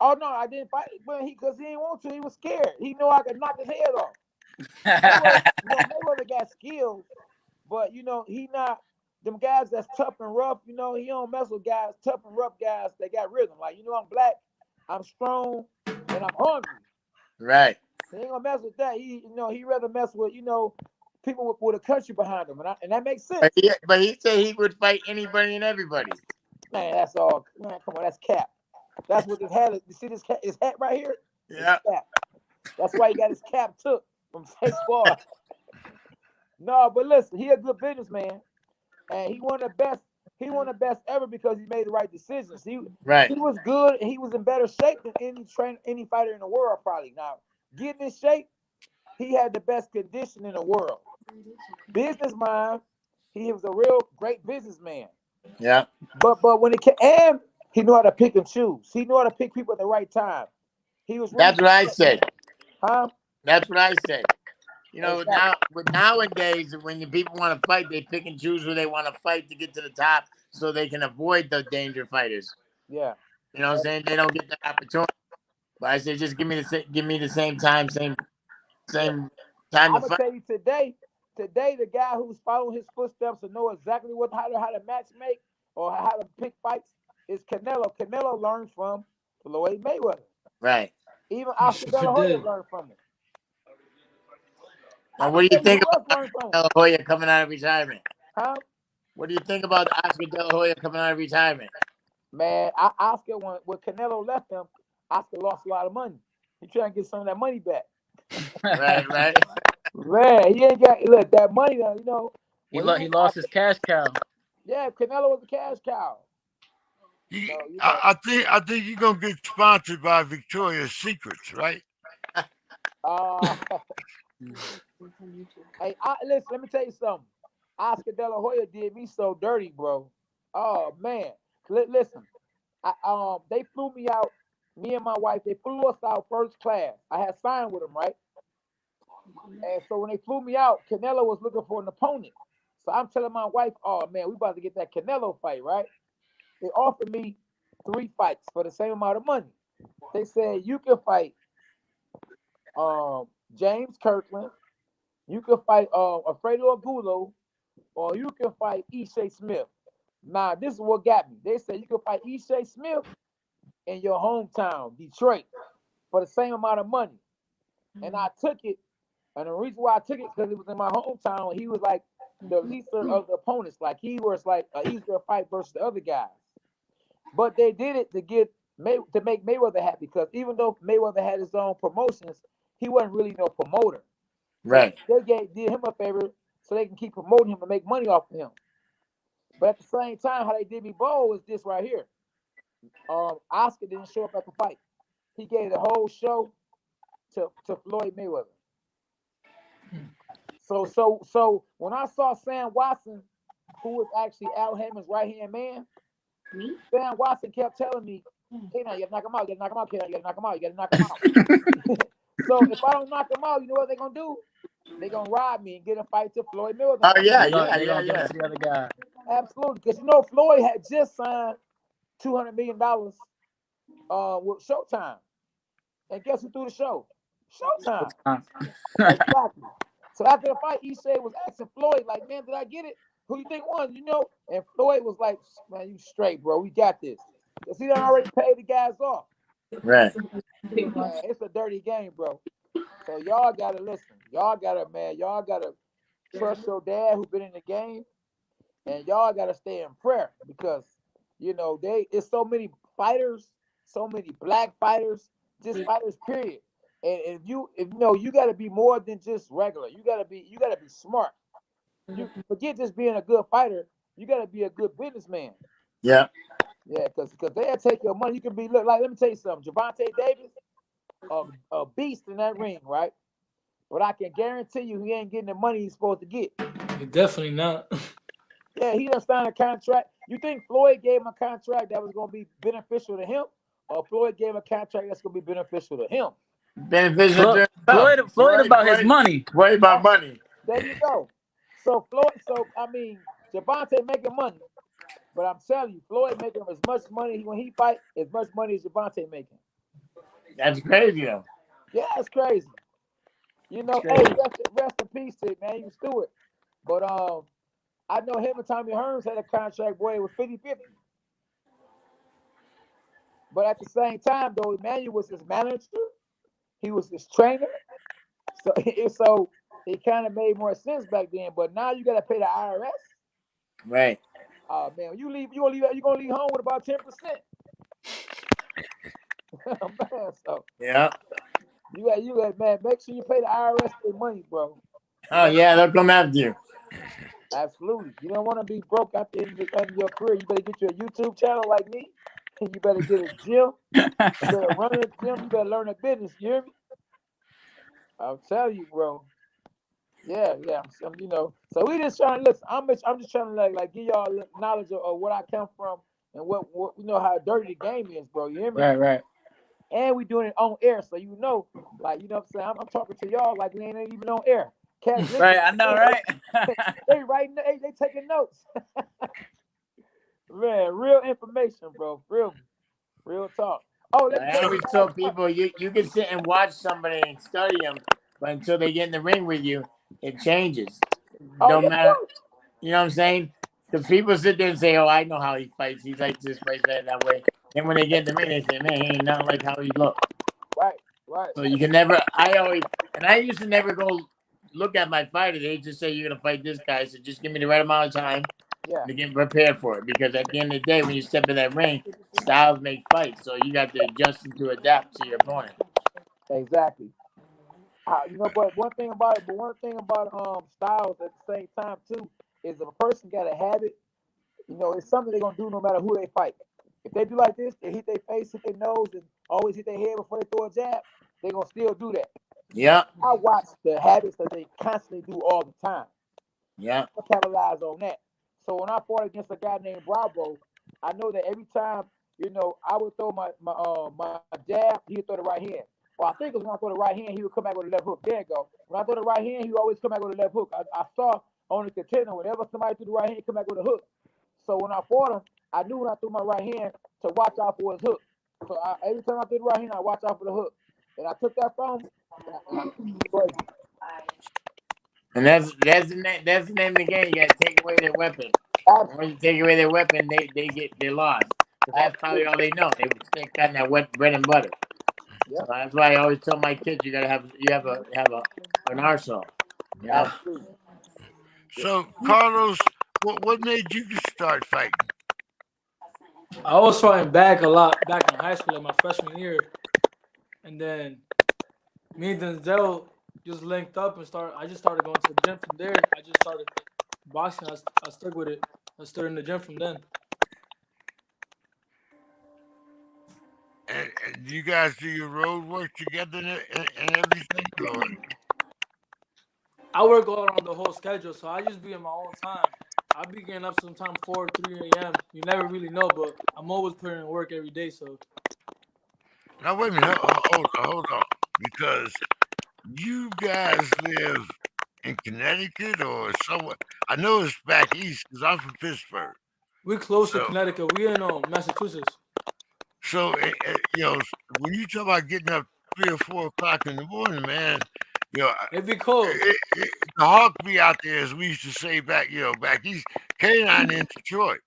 Speaker 2: Oh no, I didn't fight, but because he didn't want to. He was scared. He knew I could knock his head off. Mayweather got skills, but he not them guys that's tough and rough, you know, he don't mess with guys, tough and rough guys that got rhythm. Like, you know, I'm black, I'm strong, and I'm hungry.
Speaker 6: Right.
Speaker 2: He ain't gonna mess with that. He rather mess with, people with a country behind him, and that makes sense.
Speaker 6: But he said he would fight anybody and everybody.
Speaker 2: Man, that's all. Man, come on, that's cap. That's what this hat is. You see this his hat right here?
Speaker 6: Yeah.
Speaker 2: Cap. That's why he got his cap took from baseball. No, but listen, he a good businessman, and he one of the best. He one of the best ever because he made the right decisions. He was good, and he was in better shape than any fighter in the world probably. Now, getting in shape, he had the best condition in the world. Business mind, he was a real great businessman.
Speaker 6: Yeah.
Speaker 2: But when it came, and he knew how to pick and choose. He knew how to pick people at the right time. He was.
Speaker 6: That's what I said.
Speaker 2: Huh?
Speaker 6: That's what I said. You know,
Speaker 2: Exactly.
Speaker 6: nowadays, when the people want to fight, they pick and choose who they want to fight to get to the top, so they can avoid the danger fighters.
Speaker 2: Yeah.
Speaker 6: You know what I'm saying? They don't get that opportunity. But I said, just give me the same time, same time
Speaker 2: I'm
Speaker 6: to
Speaker 2: gonna
Speaker 6: fight.
Speaker 2: tell you today, the guy who's following his footsteps and know exactly how to match make or how to pick fights is Canelo. Canelo learned from Floyd Mayweather.
Speaker 6: Right.
Speaker 2: Even Oscar De La Hoya learned from him.
Speaker 6: Now, what do you think about
Speaker 2: learned from
Speaker 6: De La Hoya coming out of retirement?
Speaker 2: Huh?
Speaker 6: What do you think about Oscar De La Hoya coming out of retirement?
Speaker 2: Man, Oscar, when Canelo left him, Oscar lost a lot of money. He trying to get some of that money back.
Speaker 6: Right.
Speaker 2: Man, he ain't got that money now. You know,
Speaker 3: he lost his cash cow.
Speaker 2: Yeah, Canelo was a cash cow.
Speaker 1: I think you're gonna get sponsored by Victoria's Secrets, right?
Speaker 2: Hey, listen, let me tell you something. Oscar De La Hoya did me so dirty, bro. Oh man, listen. They flew me out. Me and my wife, they flew us out first class. I had signed with them, right? And so when they flew me out, Canelo was looking for an opponent. So I'm telling my wife, "Oh man, we about to get that Canelo fight, right?" They offered me 3 fights for the same amount of money. They said you can fight James Kirkland, you can fight Alfredo Agulo, or you can fight Ishe Smith. Now, this is what got me. They said you can fight Ishe Smith in your hometown, Detroit, for the same amount of money. And I took it. And the reason why I took it because it was in my hometown. He was like the leader of the opponents. Like he was like an easier fight versus the other guys. But they did it to make Mayweather happy because even though Mayweather had his own promotions, he wasn't really no promoter.
Speaker 6: Right.
Speaker 2: So they did him a favor so they can keep promoting him and make money off of him. But at the same time, how they did me bold was this right here. Oscar didn't show up at the fight. He gave the whole show to Floyd Mayweather. So when I saw Sam Watson, who was actually Al Haymond's right-hand man, Sam Watson kept telling me, "Hey, now you gotta knock him out, you gotta knock him out, kid, you gotta knock him out, you gotta knock him out." So if I don't knock him out, you know what they're gonna do? They're gonna rob me and get a fight to Floyd Mayweather.
Speaker 6: Oh yeah.
Speaker 3: Give it to the other guy.
Speaker 2: Absolutely, because Floyd had just signed $200 million with Showtime, and guess who threw the show? Showtime. Exactly. So after the fight, Ishe was asking Floyd, like, "Man, did I get it? Who you think won?" And Floyd was like, "Man, you straight, bro. We got this." Because he done already paid the guys off.
Speaker 6: Right.
Speaker 2: Man, it's a dirty game, bro. So y'all gotta listen. Y'all gotta trust your dad who been in the game, and y'all gotta stay in prayer because it's so many fighters, so many black fighters, just fighters, period. And if you gotta be more than just regular. You gotta be smart. You forget just being a good fighter. You gotta be a good businessman.
Speaker 6: Yeah.
Speaker 2: Yeah, because they'll take your money. You can be let me tell you something. Gervonta Davis, a beast in that ring, right? But I can guarantee you he ain't getting the money he's supposed to get.
Speaker 4: You're definitely not.
Speaker 2: Yeah, he done signed a contract. You think Floyd gave him a contract that was going to be beneficial to him, or Floyd gave him a contract that's going to be beneficial to him?
Speaker 6: Beneficial to
Speaker 3: Floyd about his money.
Speaker 6: Floyd about money.
Speaker 2: There you go. So Gervonta making money, but I'm telling you, Floyd making as much money when he fight as much money as Gervonta making.
Speaker 6: That's crazy, though.
Speaker 2: Yeah, it's crazy. Hey, rest in peace to Emmanuel Stewart. But I know him and Tommy Hearns had a contract where it was 50-50. But at the same time, though, Emmanuel was his manager. He was his trainer. So, so it kind of made more sense back then. But now you got to pay the IRS.
Speaker 6: Right.
Speaker 2: Oh man, when you leave, you're gonna leave home with about 10%. Man, so
Speaker 6: Yeah.
Speaker 2: you got man, make sure you pay the IRS their money, bro.
Speaker 6: Oh yeah, they'll come after you.
Speaker 2: Absolutely. You don't want to be broke at the end of your career. You better get you a YouTube channel like me, and you better get a gym. You better run a gym. You better learn a business. You hear me? I'll tell you, bro. Yeah. You know. So we just trying to listen. I'm just trying to like give y'all knowledge of what I come from and what you know how dirty the game is, bro. You hear me?
Speaker 3: Right.
Speaker 2: And we doing it on air, so you know, like you know what I'm saying. I'm talking to y'all like we ain't even on air. Cats listen.
Speaker 3: Right, I know, right?
Speaker 2: They writing. They taking notes. Man, real information, bro. Real talk. Oh, let me
Speaker 6: I
Speaker 2: tell
Speaker 6: always
Speaker 2: you.
Speaker 6: tell people you can sit and watch somebody and study them, but until they get in the ring with you, it changes.
Speaker 2: Oh,
Speaker 6: Don't
Speaker 2: yeah.
Speaker 6: matter. You know what I'm saying? Because people sit there and say, "Oh, I know how he fights. He's like this, fights that way." Then when they get in the ring, they say, "Man, he ain't nothing like how he look."
Speaker 2: Right.
Speaker 6: So you can never. I used to never go look at my fighter. They just say you're gonna fight this guy, so just give me the right amount of time
Speaker 2: Yeah.
Speaker 6: to get prepared for it. Because at the end of the day, when you step in that ring, styles make fights. So you got to adjust and to adapt to your opponent.
Speaker 2: Exactly. You know, but one thing about styles at the same time too is if a person got a habit, you know, it's something they're gonna do no matter who they fight. If they do like this, they hit their face, hit their nose, and always hit their head before they throw a jab, they're gonna still do that.
Speaker 6: Yeah,
Speaker 2: I watch the habits that they constantly do all the time.
Speaker 6: yeah,
Speaker 2: I capitalize on that. So when I fought against a guy named Bravo, I know that every time, you know, I would throw my jab, he would throw the right hand. Well, I think it was when I throw the right hand, he would come back with a left hook. There you go. When I throw the right hand, he would always come back with a left hook. I saw on the contender, whenever somebody threw the right hand, he come back with a hook. So when I fought him, I knew when I threw my right hand to watch out for his hook. So every time I threw the right hand, I watch out for the hook. And I took that from him.
Speaker 6: and that's the name of the game. You got to take away their weapon. When you take away their weapon, they lost. That's probably all they know. They stick on that wet bread and butter.
Speaker 2: Yep.
Speaker 6: So that's why I always tell my kids you gotta have an arsenal. You know?
Speaker 2: Absolutely.
Speaker 1: So, Carlos, what made you start fighting?
Speaker 4: I was fighting back a lot back in high school, like my freshman year, and then me and Denzel just linked up and started. I just started going to the gym from there. I just started boxing. I stuck with it. I started in the gym from then.
Speaker 1: And you guys do your road work together and everything, or
Speaker 4: I work all around the whole schedule, so I just be in my own time. I be getting up sometime 4, 3 a.m. You never really know, but I'm always putting in work every day. So
Speaker 1: now wait a minute, hold on, because you guys live in Connecticut or somewhere. I know it's back east because I'm from Pittsburgh.
Speaker 4: we close to
Speaker 1: So,
Speaker 4: Connecticut. We in Massachusetts.
Speaker 1: you know, when you talk about getting up 3 or 4 o'clock in the morning, man, you know,
Speaker 4: It be cold.
Speaker 1: the hawk be out there, as we used to say back, back east, K9 in Detroit,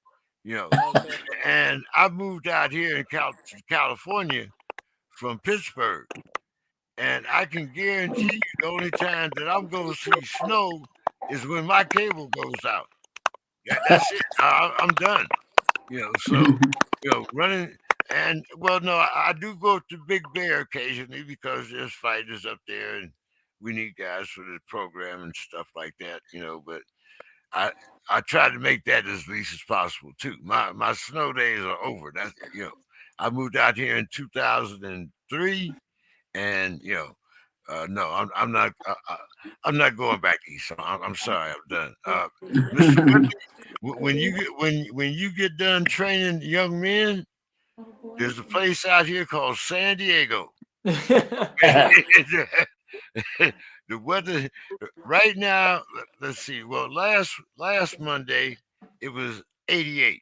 Speaker 1: you know.
Speaker 4: Okay.
Speaker 1: And I moved out here in California from Pittsburgh, and I can guarantee you the only time that I'm going to see snow is when my cable goes out. Yeah, that's it. I'm done. So running and well, no, I do go to Big Bear occasionally because there's fighters up there, and we need guys for the program and stuff like that. But I I try to make that as least as possible too. My snow days are over. That's I moved out here in 2003, and no, I'm not going back east. I'm sorry, I'm done. Mr. Whitley, when you get done training young men, there's a place out here called San Diego. The weather right now, let's see. Well, last Monday it was 88.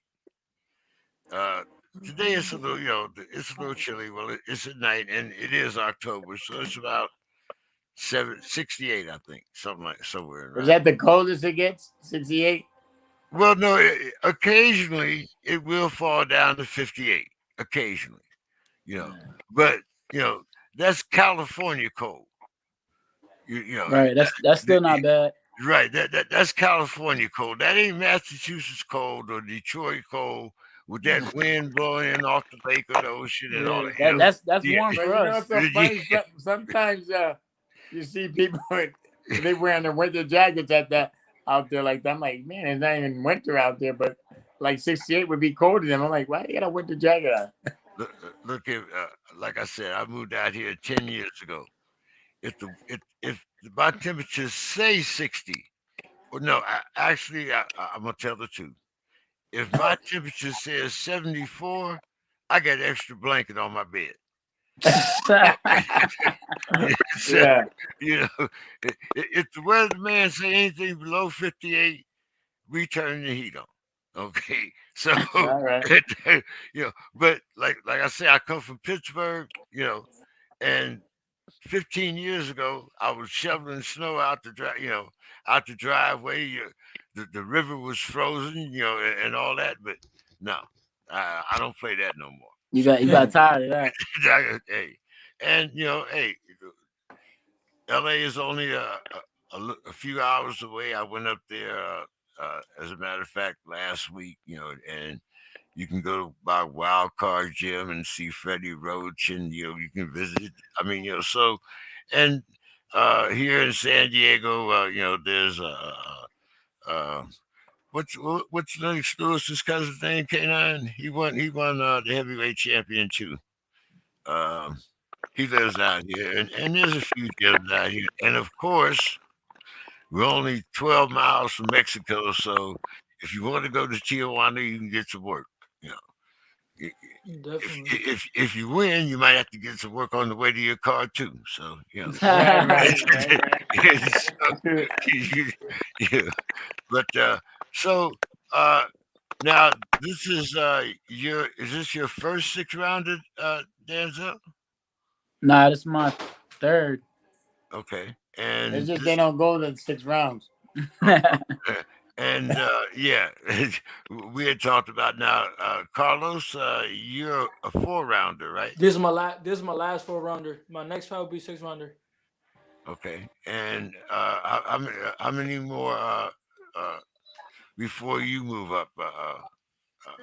Speaker 1: Uh, Today it's a little, it's a little chilly. Well, it's at night, and it is October, so it's about 68, I think, something like somewhere
Speaker 6: Was
Speaker 1: around.
Speaker 6: that the coldest it gets? 68?
Speaker 1: Well, no, occasionally it will fall down to 58. Occasionally, you know, but you know that's California cold. You know,
Speaker 3: Right. That's still not bad.
Speaker 1: right? That's California cold. That ain't Massachusetts cold or Detroit cold with that wind blowing in off the lake or the ocean and all
Speaker 4: Yeah.
Speaker 1: that. You
Speaker 3: That
Speaker 1: know,
Speaker 3: that's
Speaker 1: yeah,
Speaker 3: warm
Speaker 6: But
Speaker 3: for
Speaker 6: you know
Speaker 3: us.
Speaker 6: what's so funny? Sometimes you see people they wearing their winter jackets at that out there like that. I'm like, man, it's not even winter out there, but like 68 would be colder than them. I'm like, why you got a winter jacket on?
Speaker 1: look at like I said, I moved out here 10 years ago. If my temperature say 60, or no, I'm gonna tell the truth. If my temperature says 74, I got extra blanket on my bed. So,
Speaker 6: Yeah.
Speaker 1: you know, if the weatherman say anything below 58, we turn the heat on. Okay, so
Speaker 6: All right.
Speaker 1: but like I say, I come from Pittsburgh, and 15 years ago, I was shoveling snow out out the driveway. The river was frozen, and all that. But no, I don't play that no more.
Speaker 3: You got tired of that.
Speaker 1: Hey, and hey, LA is only a few hours away. I went up there, as a matter of fact, last week, and you can go by Wild Card Gym and see Freddie Roach, and you can visit. I mean, and here in San Diego, there's uh, what's Lennox Lewis's cousin's name? K9. He won the heavyweight champion too. Um, he lives out here, and there's a few gyms out here, and of course, we're only 12 miles from Mexico, so if you want to go to Tijuana, you can get some work. You know, I-
Speaker 4: Definitely.
Speaker 1: if you win, you might have to get some work on the way to your car too. So
Speaker 6: Right, right, right,
Speaker 1: so,
Speaker 6: right.
Speaker 1: you, you, but so uh, now this is your first six rounded, Denzel?
Speaker 3: Nah, this is my third.
Speaker 1: Okay,
Speaker 6: It's
Speaker 1: and
Speaker 6: just they
Speaker 1: this
Speaker 6: don't go the 6 rounds.
Speaker 1: and yeah, we had talked about now, Carlos. You're a four rounder, right?
Speaker 4: This is my last 4 rounder. My next fight will be 6 rounder.
Speaker 1: Okay, and how many more uh, before you move up?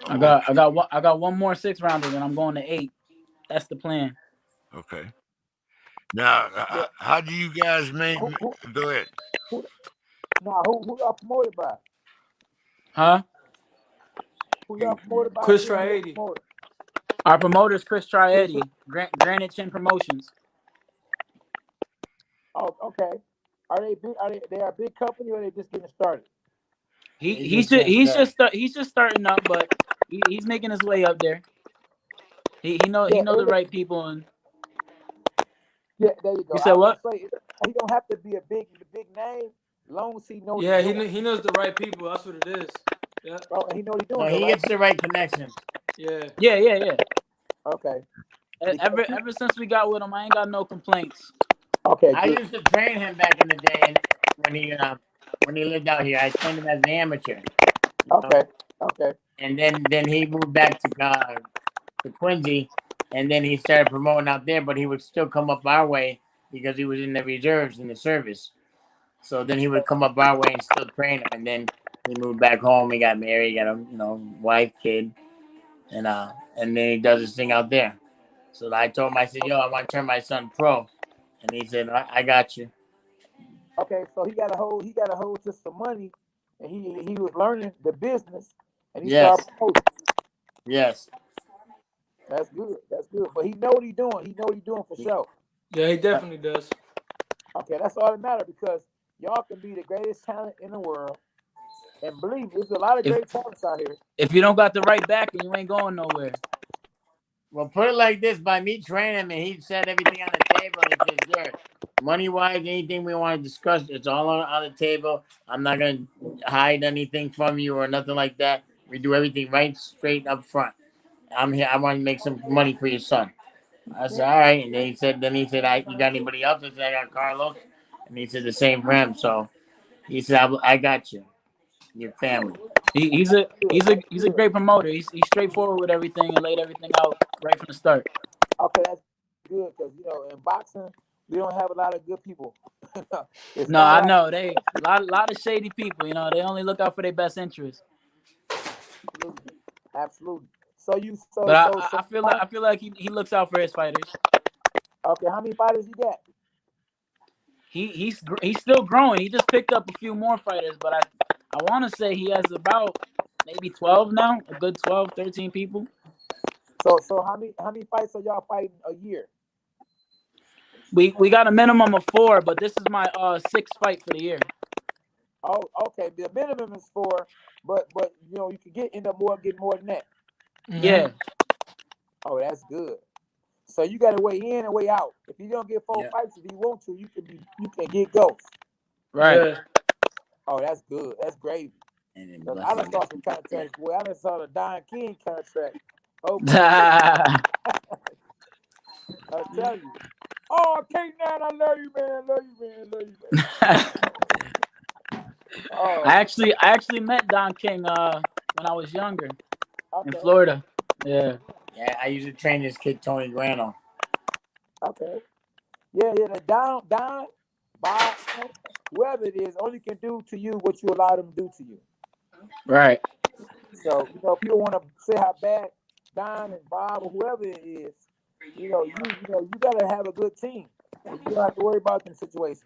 Speaker 3: I
Speaker 1: Or
Speaker 3: got I got one I got one more 6 rounder, then I'm going to 8. That's the plan.
Speaker 1: okay. Now,
Speaker 2: Yeah.
Speaker 1: how do you guys make?
Speaker 2: Who who
Speaker 1: Go ahead.
Speaker 2: who who y'all promoted by?
Speaker 3: Huh?
Speaker 2: Who y'all promoted by
Speaker 4: Chris
Speaker 2: again? Who y'all
Speaker 4: Triady.
Speaker 2: promoted?
Speaker 3: Our promoter's Chris
Speaker 2: Chris, who?
Speaker 3: Trietti, Granite Chin Promotions.
Speaker 2: Oh, okay. Are they big? They are a big company or they just getting started?
Speaker 3: He
Speaker 6: They
Speaker 3: he's
Speaker 6: just
Speaker 3: just
Speaker 6: getting started.
Speaker 3: he's just starting up, but he's making his way up there. He
Speaker 2: Yeah,
Speaker 3: know the right people. And
Speaker 2: yeah. There you go.
Speaker 3: you
Speaker 2: I
Speaker 3: said
Speaker 2: was
Speaker 3: what?
Speaker 2: gonna say he don't have to be a big name, long as he know what he's
Speaker 4: Yeah,
Speaker 2: doing.
Speaker 4: he knows the right people. That's what it is. Yeah.
Speaker 2: Oh, and he know what he's
Speaker 6: No,
Speaker 2: doing though,
Speaker 6: he
Speaker 2: right?
Speaker 6: gets the right connections.
Speaker 4: Yeah.
Speaker 3: Yeah.
Speaker 2: Okay. Because
Speaker 3: Ever since we got with him, I ain't got no complaints.
Speaker 2: okay,
Speaker 6: I
Speaker 2: good.
Speaker 6: used to train him back in the day, and when he lived out here, I trained him as an amateur. You know,
Speaker 2: Okay, okay.
Speaker 6: and then he moved back to Quincy, and then he started promoting out there. But he would still come up our way because he was in the reserves in the service. So then he would come up our way and still train him, and then he moved back home. He got married, got a wife, kid, and then he does his thing out there. So I told him, I said, "Yo, I want to turn my son pro," and he said, "I got you."
Speaker 2: Okay, so he got a hold to some money, and he was learning the business, and he started
Speaker 6: Yes,
Speaker 2: promoting.
Speaker 6: yes.
Speaker 2: That's good. That's good. But he know what he's doing. He know what he's doing for sure.
Speaker 4: Yeah, he definitely does.
Speaker 2: Okay, that's all that matters because y'all can be the greatest talent in the world, and believe me, there's a lot of
Speaker 3: If
Speaker 2: great talents out here.
Speaker 3: if you don't got the right backing, you ain't going nowhere.
Speaker 6: Well, put it like this: by me training him, and he said everything on the table, and he says, "Jared, money wise, anything we want to discuss, it's all on the table. I'm not gonna hide anything from you or nothing like that. We do everything right straight up front. I'm here. I want to make some money for your son." I said, "All right." And then he said, "You got anybody else?" I said, "I got Carlos," and he said the same for him. So he said, "I got you, your family."
Speaker 3: He's a great promoter. He's straightforward with everything and laid everything out right from the start.
Speaker 2: Okay, that's good because in boxing we don't have a lot of good people. It's
Speaker 3: No,
Speaker 2: all
Speaker 3: I
Speaker 2: right.
Speaker 3: know they lot of shady people. They only look out for their best interests.
Speaker 2: Absolutely, absolutely. So you
Speaker 3: But
Speaker 2: so
Speaker 3: I,
Speaker 2: so
Speaker 3: I
Speaker 2: so
Speaker 3: I feel like he looks out for his fighters.
Speaker 2: okay. How many fighters you got?
Speaker 3: He's still growing. He just picked up a few more fighters, but I want to say he has about maybe 12 now, a good 12, 13 people.
Speaker 2: So how many fights are y'all fighting a year?
Speaker 3: We got a minimum of 4, but this is my sixth fight for the year.
Speaker 2: Oh, okay. The minimum is 4, but you can get more than that.
Speaker 3: Yeah,
Speaker 2: Oh, that's good. So you got to weigh in and weigh out. If you don't get 4
Speaker 6: Yeah.
Speaker 2: fights, if you want to, you can get ghosts.
Speaker 3: right.
Speaker 4: Yeah.
Speaker 2: Oh, that's good. That's gravy.
Speaker 6: And then
Speaker 2: 'Cause
Speaker 6: bless
Speaker 2: I
Speaker 6: you.
Speaker 2: done saw some contracts. Boy, I done saw the Don King contract. Oh my
Speaker 3: I
Speaker 2: I tell you. Oh, K9, I love you, man. Love you, man. Love you, man. Oh,
Speaker 3: actually met Don King when I was younger in
Speaker 2: okay,
Speaker 3: Florida. Yeah,
Speaker 6: Yeah, I used to train this kid Tony Grano.
Speaker 2: okay. Yeah. The Don, Bob, whoever it is, only can do to you what you allow them to do to you.
Speaker 3: right.
Speaker 2: So, people want to say how bad Don and Bob or whoever it is, you gotta have a good team. And you don't have to worry about them situations.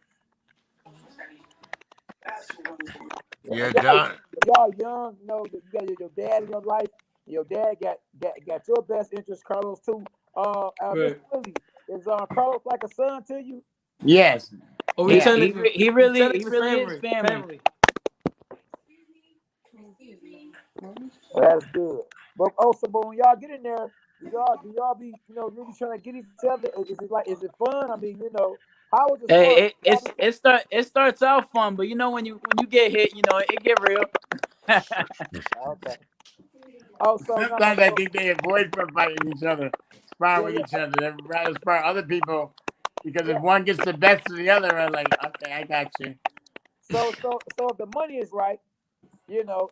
Speaker 1: Yeah,
Speaker 2: Y'all,
Speaker 1: Don.
Speaker 2: y'all young, that you got your dad in your life. Your dad got your best interest, Carlos too. Mr.
Speaker 4: Right.
Speaker 2: Willie, is Carlos like a son to you?
Speaker 6: Yes.
Speaker 4: Oh,
Speaker 3: He
Speaker 6: Yeah.
Speaker 3: he re- he
Speaker 4: we
Speaker 3: really he
Speaker 4: technically
Speaker 3: really is
Speaker 4: family.
Speaker 3: family.
Speaker 4: Family.
Speaker 2: Well, that's good. But when y'all get in there, do y'all be really trying to get each other? Is it fun? I mean, how was the sport?
Speaker 3: Hey, it starts out fun, but when you get hit, it get real.
Speaker 2: Okay. Oh, so no,
Speaker 6: Sometimes I think they avoid from fighting each other, sparring
Speaker 2: yeah,
Speaker 6: with
Speaker 2: yeah,
Speaker 6: each other. They'd rather spar other people because if
Speaker 2: yeah.
Speaker 6: one gets the best of the other, I'm like, okay, I got you.
Speaker 2: So if the money is right,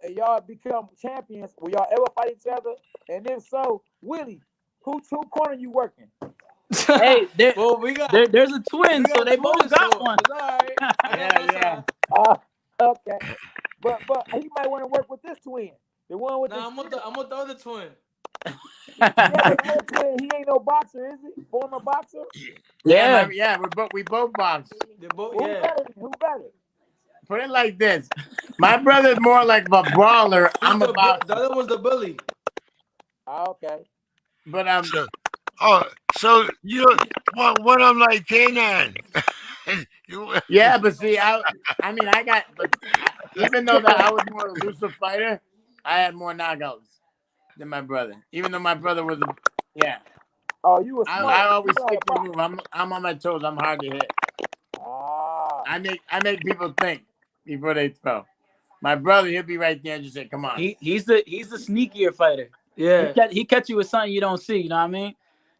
Speaker 2: and y'all become champions, will y'all ever fight each other? And if so, Willie, who corner you working?
Speaker 3: Hey,
Speaker 4: Well,
Speaker 3: there's a twin,
Speaker 4: we
Speaker 3: so
Speaker 4: got
Speaker 3: they both
Speaker 4: twins,
Speaker 3: got
Speaker 4: so
Speaker 3: one.
Speaker 4: it's all right. I got
Speaker 6: Yeah,
Speaker 4: my
Speaker 6: yeah.
Speaker 4: side.
Speaker 2: Uh, okay. But he might want to work with this twin, the one with the
Speaker 4: Nah,
Speaker 2: spear.
Speaker 4: I'm with the other twin.
Speaker 2: Yeah, but the other twin, he ain't no boxer, is he? Former boxer.
Speaker 6: Yeah,
Speaker 3: Yeah.
Speaker 6: we both box.
Speaker 4: They both,
Speaker 2: Well, who
Speaker 4: yeah.
Speaker 2: better? Who better?
Speaker 6: Put it like this: my brother's more like a brawler.
Speaker 4: He's
Speaker 6: I'm a
Speaker 4: the
Speaker 6: boxer.
Speaker 4: other one's the bully.
Speaker 2: Okay.
Speaker 6: But
Speaker 1: So, oh, so one of them like K9. You,
Speaker 6: yeah, but see, even though that I was more elusive fighter, I had more knockouts than my brother. Even though my brother was yeah.
Speaker 2: Oh, you were
Speaker 1: uh,
Speaker 2: smart.
Speaker 6: I
Speaker 2: You
Speaker 6: always
Speaker 2: like a
Speaker 6: stick and
Speaker 2: boxer.
Speaker 6: move. I'm on my toes. I'm hard to hit.
Speaker 2: Ah.
Speaker 6: I make people think before they throw. My brother, he'll be right there and just say, "Come on."
Speaker 3: He's the sneakier fighter. He
Speaker 4: Yeah.
Speaker 3: catch you with something you don't see. You know what I mean?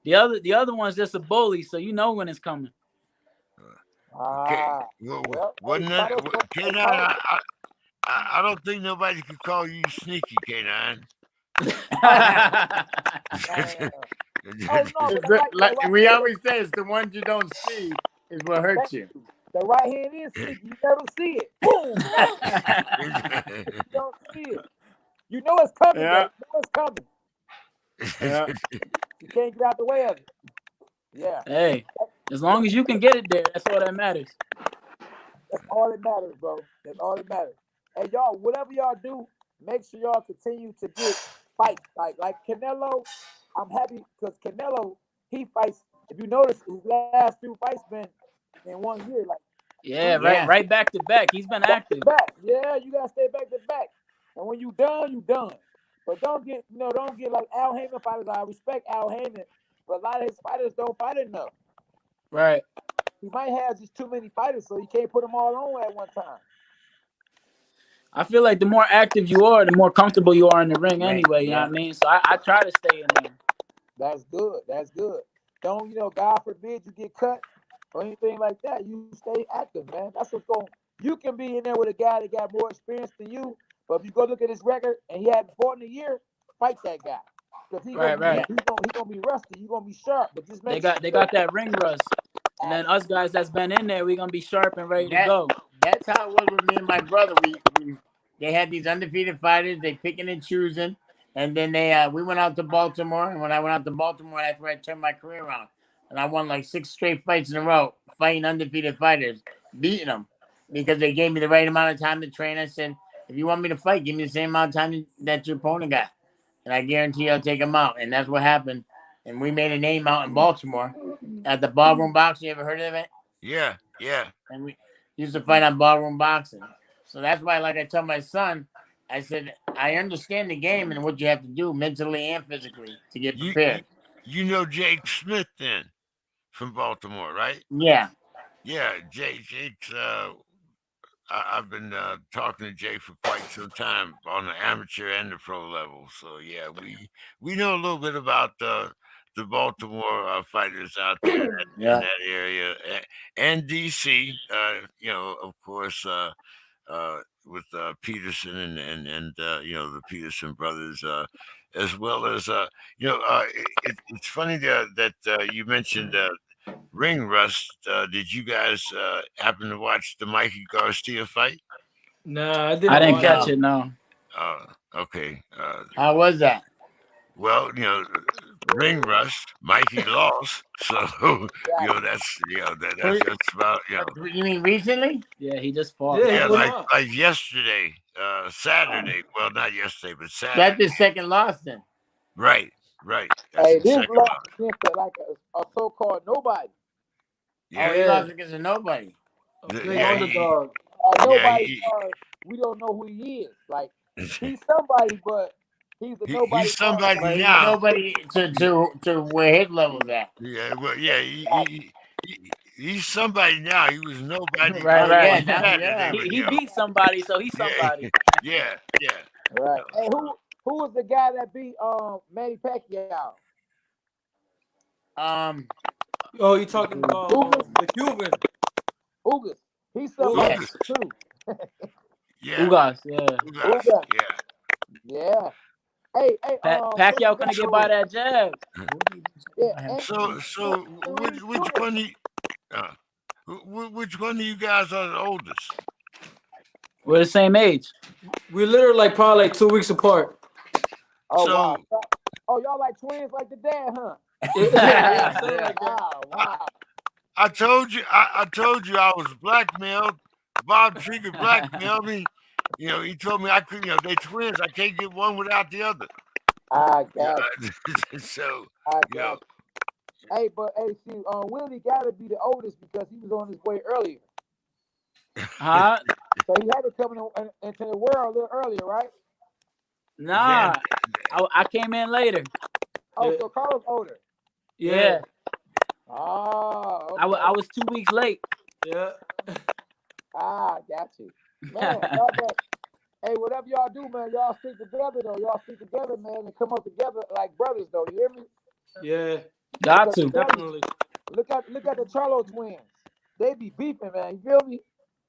Speaker 3: The other one's just a bully, so you know when it's coming.
Speaker 1: K,
Speaker 2: Ah. Well, hey,
Speaker 1: wasn't that
Speaker 2: Carlos, hey,
Speaker 1: K9?
Speaker 2: Carlos.
Speaker 1: I don't think nobody could call you sneaky, K9.
Speaker 2: Oh no, but
Speaker 6: It's
Speaker 2: the right, the right,
Speaker 6: we always say it's the ones you don't see is what
Speaker 2: thank
Speaker 6: hurts you.
Speaker 2: you. The right hand is sneaky. You never see it. Boom, bang. You don't see it. You know it's coming though.
Speaker 6: Yeah,
Speaker 2: You know it's coming.
Speaker 6: yeah.
Speaker 2: You can't get out the way of it. Yeah.
Speaker 3: Hey, as long as you can get it there, that's all that matters.
Speaker 2: That's all that matters, bro. That's all that matters. And y'all, whatever y'all do, make sure y'all continue to get fights. Like Canelo, I'm happy because Canelo, he fights. If you notice, his last few fights been in 1 year. Like two
Speaker 3: Yeah, right,
Speaker 6: Yeah.
Speaker 3: right back to back. He's been
Speaker 2: back to
Speaker 3: active.
Speaker 2: back. Yeah, you gotta stay back to back. And when you done, you done. But don't get like Al Heyman fighters. I respect Al Heyman, but a lot of his fighters don't fight enough.
Speaker 3: Right.
Speaker 2: He might have just too many fighters, so he can't put them all on at one time.
Speaker 3: I feel like the more active you are, the more comfortable you are in the ring
Speaker 6: Right.
Speaker 3: anyway. You know
Speaker 6: Yeah.
Speaker 3: what I mean? So I try to stay in there.
Speaker 2: That's good. That's good. Don't God forbid you get cut or anything like that. You stay active, man. That's what's going. You can be in there with a guy that got more experience than you, But if you go look at his record and he hadn't fought in a year, fight that guy. Because
Speaker 3: Right, right.
Speaker 2: he's gonna be rusty. You're gonna be sharp, but just make
Speaker 3: They got that ring rust. And then us guys that's been in there, we're gonna be sharp and ready to go.
Speaker 6: That's how it was with me and my brother. They had these undefeated fighters. They picking and choosing, and then we went out to Baltimore. And when I went out to Baltimore, that's where I turned my career around. And I won like 6 straight fights in a row, fighting undefeated fighters, beating them because they gave me the right amount of time to train. I said, if you want me to fight, give me the same amount of time that your opponent got, and I guarantee I'll take him out. And that's what happened. And we made a name out in Baltimore at the Ballroom Boxing. You ever heard of it?
Speaker 1: Yeah.
Speaker 6: And we used to fight on Ballroom Boxing. So that's why, like I tell my son, I said, I understand the game and what you have to do mentally and physically to get prepared.
Speaker 1: You know Jake Smith then from Baltimore, right?
Speaker 6: Yeah.
Speaker 1: Yeah, Jake's I've been talking to Jake for quite some time on the amateur and the pro level. So yeah, we know a little bit about the Baltimore fighters out there in
Speaker 6: Yeah.
Speaker 1: that area, and DC. Of course, with Peterson and the Peterson brothers, as well as it's funny that you mentioned ring rust. Did you guys happen to watch the Mikey Garcia fight?
Speaker 4: Nah, I
Speaker 3: I
Speaker 4: didn't
Speaker 3: didn't
Speaker 4: watch
Speaker 3: catch
Speaker 4: it.
Speaker 3: it, no.
Speaker 1: Okay.
Speaker 6: How was that?
Speaker 1: Well, ring rust. Mikey lost, so that's about
Speaker 6: You mean recently?
Speaker 3: Yeah, he just fought.
Speaker 4: Yeah, he
Speaker 1: yeah,
Speaker 4: just
Speaker 1: like
Speaker 4: fought.
Speaker 1: like yesterday, Saturday. Well, not yesterday, but Saturday.
Speaker 6: That's his second loss then.
Speaker 1: Right. That's
Speaker 2: Hey,
Speaker 1: the
Speaker 2: this
Speaker 1: second
Speaker 2: lost
Speaker 1: one.
Speaker 2: against a so-called nobody.
Speaker 6: Oh, he
Speaker 4: Yeah.
Speaker 6: lost against a nobody.
Speaker 4: A
Speaker 1: Yeah,
Speaker 4: big
Speaker 1: yeah,
Speaker 4: underdog.
Speaker 2: Nobody.
Speaker 1: he-
Speaker 2: We don't know who he is. Like he's somebody, but he's a nobody.
Speaker 1: he's somebody
Speaker 6: But he's
Speaker 1: now.
Speaker 6: nobody to where his level's at.
Speaker 1: Yeah, well, yeah, he's somebody now. He was nobody
Speaker 3: Right,
Speaker 6: Oh, yeah,
Speaker 3: right.
Speaker 6: now,
Speaker 1: Saturday,
Speaker 6: yeah.
Speaker 1: but
Speaker 3: He beat somebody, so he's
Speaker 1: yeah,
Speaker 3: somebody.
Speaker 1: yeah.
Speaker 2: Right. Hey, who was the guy that beat Manny Pacquiao?
Speaker 4: Oh, you talking about the Cuban?
Speaker 2: Ugas. He's somebody
Speaker 6: Yes.
Speaker 2: too.
Speaker 1: Yeah.
Speaker 3: Ugas, yeah.
Speaker 2: Ugas. Yeah. Hey,
Speaker 3: Pacquiao couldn't get by that jab.
Speaker 2: Yeah.
Speaker 1: So which one? Which one of you guys are the oldest?
Speaker 3: We're the same age.
Speaker 4: We literally like probably like 2 weeks apart.
Speaker 2: Oh
Speaker 1: So-
Speaker 2: wow. Oh, y'all like twins like the dad, huh?
Speaker 4: Yeah, something like that.
Speaker 2: Wow.
Speaker 1: I told you I was blackmailed. Bob Trigger blackmailed me. He told me I couldn't. They twins. I can't get one without the other.
Speaker 2: I got you.
Speaker 1: So
Speaker 2: I got you. Hey, but see, Willie got to be the oldest because he was on his way earlier.
Speaker 3: Huh?
Speaker 2: So he had to come into the world a little earlier, right?
Speaker 3: Nah. I came in later.
Speaker 2: Oh,
Speaker 4: Yeah.
Speaker 2: so Carlos older.
Speaker 3: Yeah.
Speaker 2: Oh, okay.
Speaker 3: I was 2 weeks late.
Speaker 4: Yeah.
Speaker 2: Got you. Man, y'all hey, whatever y'all do, man, y'all stick together though. Y'all stick together, man, and come up together like brothers though. You hear me?
Speaker 4: Yeah.
Speaker 3: Got to.
Speaker 4: Definitely.
Speaker 2: Look at the Charlo twins. They be beefing, man. You feel me?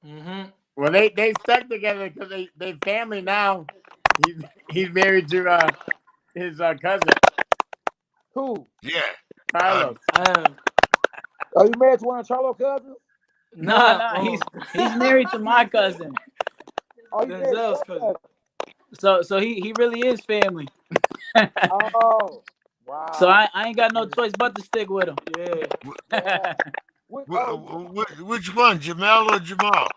Speaker 4: Mm-hmm.
Speaker 6: Well, they stuck together because they family now. He's married to his cousin
Speaker 2: Who?
Speaker 1: yeah.
Speaker 6: Carlos.
Speaker 2: Are you married to one of Charlo cousins?
Speaker 3: Nah. He's married to my cousin.
Speaker 2: Oh, you married to
Speaker 4: Denzel's
Speaker 2: your
Speaker 4: cousin.
Speaker 3: So he really is family.
Speaker 2: Oh, wow.
Speaker 3: So I ain't got no choice but to stick with him.
Speaker 4: Yeah.
Speaker 1: Which one, Jamel or Jamal?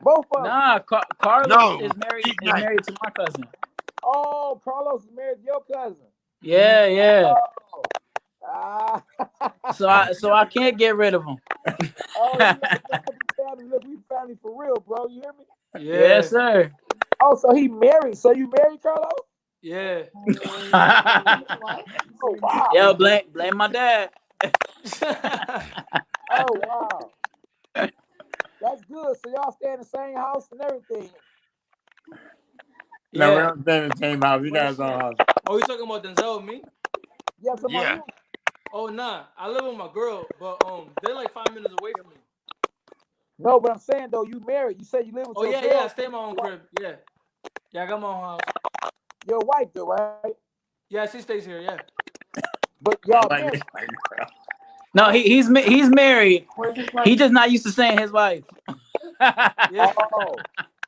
Speaker 2: Both of them.
Speaker 3: Nah, Carlos
Speaker 1: No,
Speaker 3: is married to my cousin.
Speaker 2: Oh, Carlos is married to your cousin.
Speaker 3: Yeah.
Speaker 2: Oh.
Speaker 3: So I can't get rid of him.
Speaker 2: Oh, you family. Look, we family for real, bro. You hear me?
Speaker 4: Yeah.
Speaker 3: Yes, sir.
Speaker 2: Oh, so he married. So you married, Carlos?
Speaker 4: Yeah.
Speaker 2: Oh, wow.
Speaker 3: Yo, blame my dad.
Speaker 2: Oh, wow. That's good. So y'all stay in the same house and everything.
Speaker 6: No, we
Speaker 4: Yeah.
Speaker 6: don't stay in the same house. We got his own house.
Speaker 4: Oh, you talking about Denzel and me?
Speaker 2: Yeah, so
Speaker 1: Yeah.
Speaker 4: Oh, nah. I live with my girl, but they're like 5 minutes away from me.
Speaker 2: No, but I'm saying though, you married. You said you live with
Speaker 4: Oh
Speaker 2: your
Speaker 4: yeah,
Speaker 2: girl.
Speaker 4: I stay in my own crib. Yeah, I got my own house.
Speaker 2: Your wife though, right?
Speaker 4: Yeah, she stays here. Yeah.
Speaker 2: But
Speaker 6: I
Speaker 2: y'all
Speaker 6: like
Speaker 2: married.
Speaker 6: this white girl.
Speaker 3: No, he's married. He just not used to saying his wife.
Speaker 4: Yeah.
Speaker 2: Oh.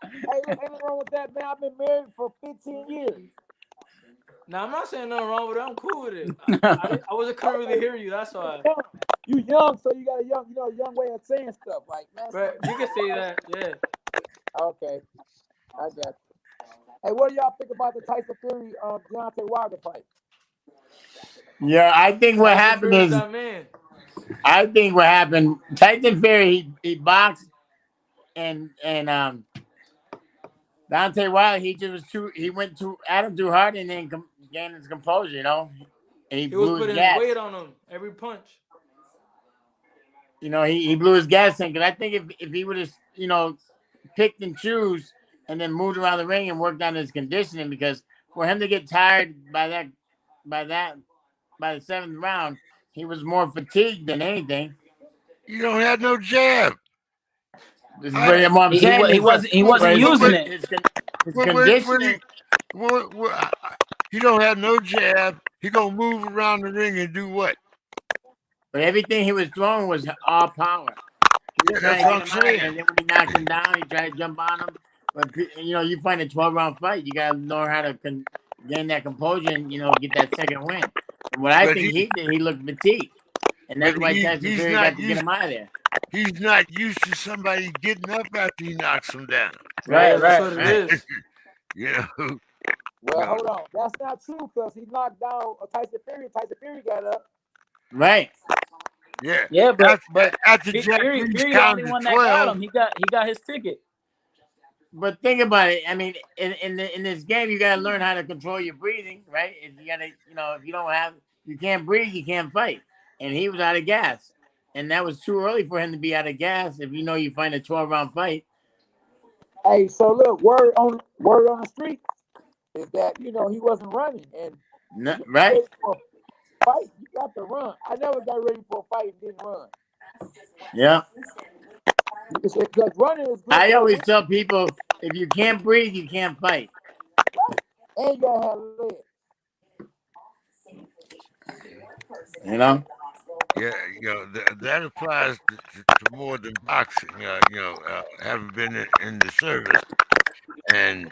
Speaker 2: Hey, look, ain't nothing wrong with that, man. I've been married for 15 years.
Speaker 4: Now I'm not saying nothing wrong with it. I'm cool with it. Couldn't really hear you. That's why.
Speaker 2: You young, so you got a young way of saying stuff. Like, man,
Speaker 4: But you can say that. Yeah.
Speaker 2: okay, I got you. Hey, what do y'all think about the Tyson Fury Deontay Wilder fight?
Speaker 6: Yeah, I think what
Speaker 4: Tyson
Speaker 6: happened
Speaker 4: Fury's
Speaker 6: is,
Speaker 4: that man.
Speaker 6: I think what happened, Tyson Fury, he boxed and Dante Wilder, he went too at him too hard and then gained his composure, you know, and he
Speaker 4: He was
Speaker 6: blew his
Speaker 4: putting
Speaker 6: gas.
Speaker 4: weight on him every punch.
Speaker 6: You know, he blew his gas tank. Because I think if he would have, you know, picked and choose and then moved around the ring and worked on his conditioning, because for him to get tired by the seventh round, he was more fatigued than anything.
Speaker 1: You don't have no jab.
Speaker 6: This is what I'm
Speaker 3: he
Speaker 6: saying.
Speaker 3: wasn't using it.
Speaker 6: His
Speaker 1: What
Speaker 6: conditioning.
Speaker 1: he don't have no jab. He gonna move around the ring and do what?
Speaker 6: But everything he was throwing was all power. He was trying to get him out there, and then when he knocked him down, he tried to jump on him. But you know, you find a 12-round fight, you gotta learn how to gain that composure and get that second win. And what I think he did, he looked fatigued, and that's why Tyson Fury got to get him out of there.
Speaker 1: He's not used to somebody getting up after he knocks him down.
Speaker 4: Right. That's what it is.
Speaker 1: You know.
Speaker 2: Well, hold on. That's not true because he knocked down Tyson Fury. Tyson Fury got up.
Speaker 6: Right.
Speaker 3: Yeah, but
Speaker 1: after
Speaker 3: Fury the
Speaker 1: counted
Speaker 3: only one
Speaker 1: 12,
Speaker 3: that got him. He got his ticket.
Speaker 6: But think about it. I mean, in this game, you gotta learn how to control your breathing, right? If you gotta, if you can't breathe, you can't fight. And he was out of gas, and that was too early for him to be out of gas. If you find a 12-round fight.
Speaker 2: Hey, so look, word on the street is that he wasn't running, and
Speaker 6: right.
Speaker 2: Fight, you got to run. I never got ready for a fight and didn't run.
Speaker 6: Yeah.
Speaker 2: Because running is good.
Speaker 6: I always tell people, if you can't breathe, you can't fight.
Speaker 2: And you gotta have legs.
Speaker 1: Yeah, that applies to more than boxing. Having been in the service and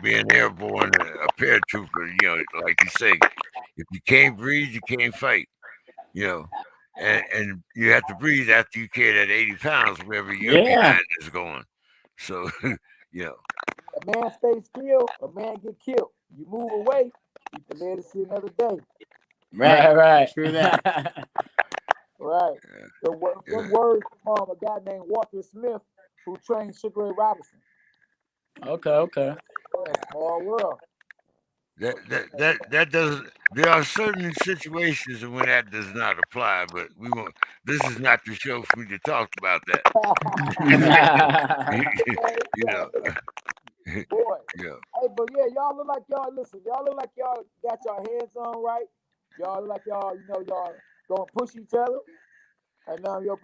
Speaker 1: being airborne, a paratrooper. Like you say, if you can't breathe, you can't fight. And you have to breathe after you carry that 80 pounds wherever your behind is going. So,
Speaker 2: A man stays still, a man get killed. You move away, you can live to see another day.
Speaker 6: Right. True that.
Speaker 2: Right. The words from a guy named Walter Smith who trained Sugar Ray Robinson.
Speaker 3: Okay.
Speaker 2: Small world.
Speaker 1: That doesn't. There are certain situations when that does not apply, but we won't. This is not the show for me to talk about that.
Speaker 2: Boy. Yeah. Hey, but yeah, y'all look like y'all got your heads on right. Y'all look like y'all gonna push each other. And now your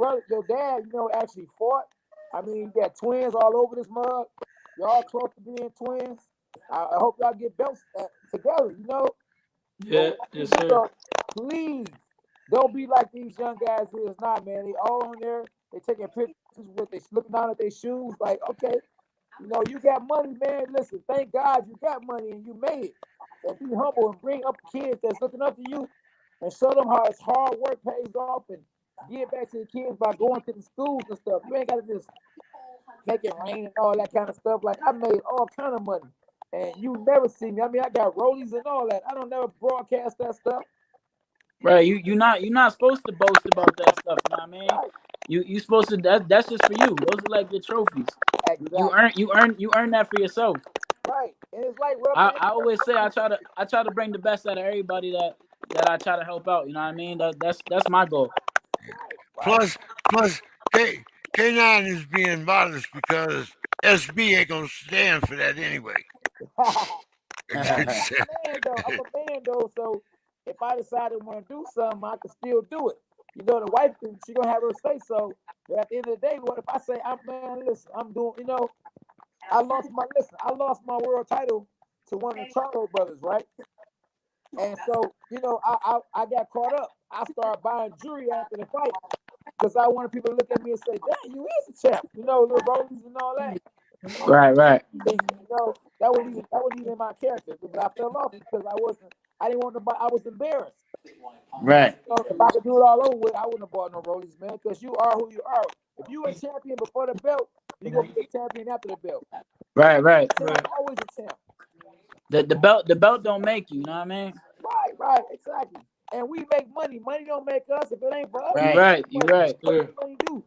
Speaker 2: dad, actually fought. I mean, you got twins all over this mug. Y'all close to being twins. I hope y'all get belts together,
Speaker 4: Yeah, yes, sir.
Speaker 2: So, please don't be like these young guys is not, man. They all on there. They taking pictures with they looking down at their shoes. Like, okay, you got money, man. Listen, thank God you got money and you made it. And be humble and bring up kids that's looking up to you and show them how it's hard work pays off and give back to the kids by going to the schools and stuff. You ain't got to just make it rain and all that kind of stuff. Like, I made all kind of money. And you never see me. I mean, I got rollies and all that. I don't never broadcast that stuff.
Speaker 3: Right, you're not supposed to boast about that stuff. You know what I mean? Right. You supposed to that's just for you. Those are like your trophies. Exactly. You earn that for yourself.
Speaker 2: Right, and it's like
Speaker 3: I always say I try to bring the best out of everybody that I try to help out. You know what I mean? That's my goal.
Speaker 1: Plus, K9 is being modest because SB ain't gonna stand for that anyway.
Speaker 2: I'm a man though, so if I decide to want to do something, I can still do it. You know, the wife, she gonna have her say so. But at the end of the day, what if I say, listen, I'm doing, I lost my world title to one of the Charlo brothers, right? And so, I got caught up. I started buying jewelry after the fight because I wanted people to look at me and say, "Damn, you is a champ," little rollies and all that.
Speaker 3: Right.
Speaker 2: That wasn't even my character. But I fell off because I didn't want to buy. I was embarrassed.
Speaker 6: Right.
Speaker 2: If I could do it all over with, I wouldn't have bought no rollies, man. Because you are who you are. If you a champion before the belt, you're gonna be a champion after the belt.
Speaker 3: Right.
Speaker 2: Always a champ.
Speaker 3: The belt don't make you. You know what I mean?
Speaker 2: Right, exactly. And we make money. Money don't make us. If it ain't for us,
Speaker 3: You
Speaker 6: Right.
Speaker 3: right.
Speaker 2: what money do?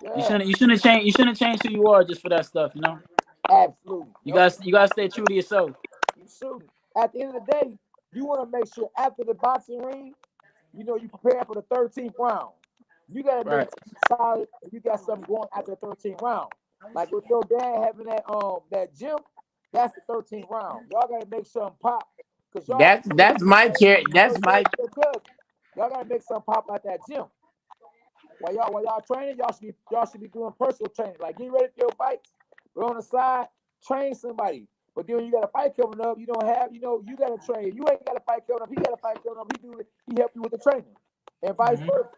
Speaker 2: Yeah,
Speaker 3: You shouldn't change who you are just for that stuff. You know.
Speaker 2: absolutely.
Speaker 3: You gotta stay true to yourself.
Speaker 2: You shouldn't. At the end of the day, you want to make sure after the boxing ring, you prepare for the 13th round. You gotta make sure you solid. You got something going after the 13th round. Like with your dad having that gym, that's the 13th round. Y'all gotta make something pop. Cause
Speaker 6: That's my chair. That's my.
Speaker 2: Y'all gotta make something pop out that gym. While y'all training, y'all should be doing personal training. Like get ready for your fights, but on the side, train somebody. But then when you got a fight coming up, you don't have, you gotta train. You ain't got a fight coming up. He got a fight coming up. He help you with the training, and vice versa.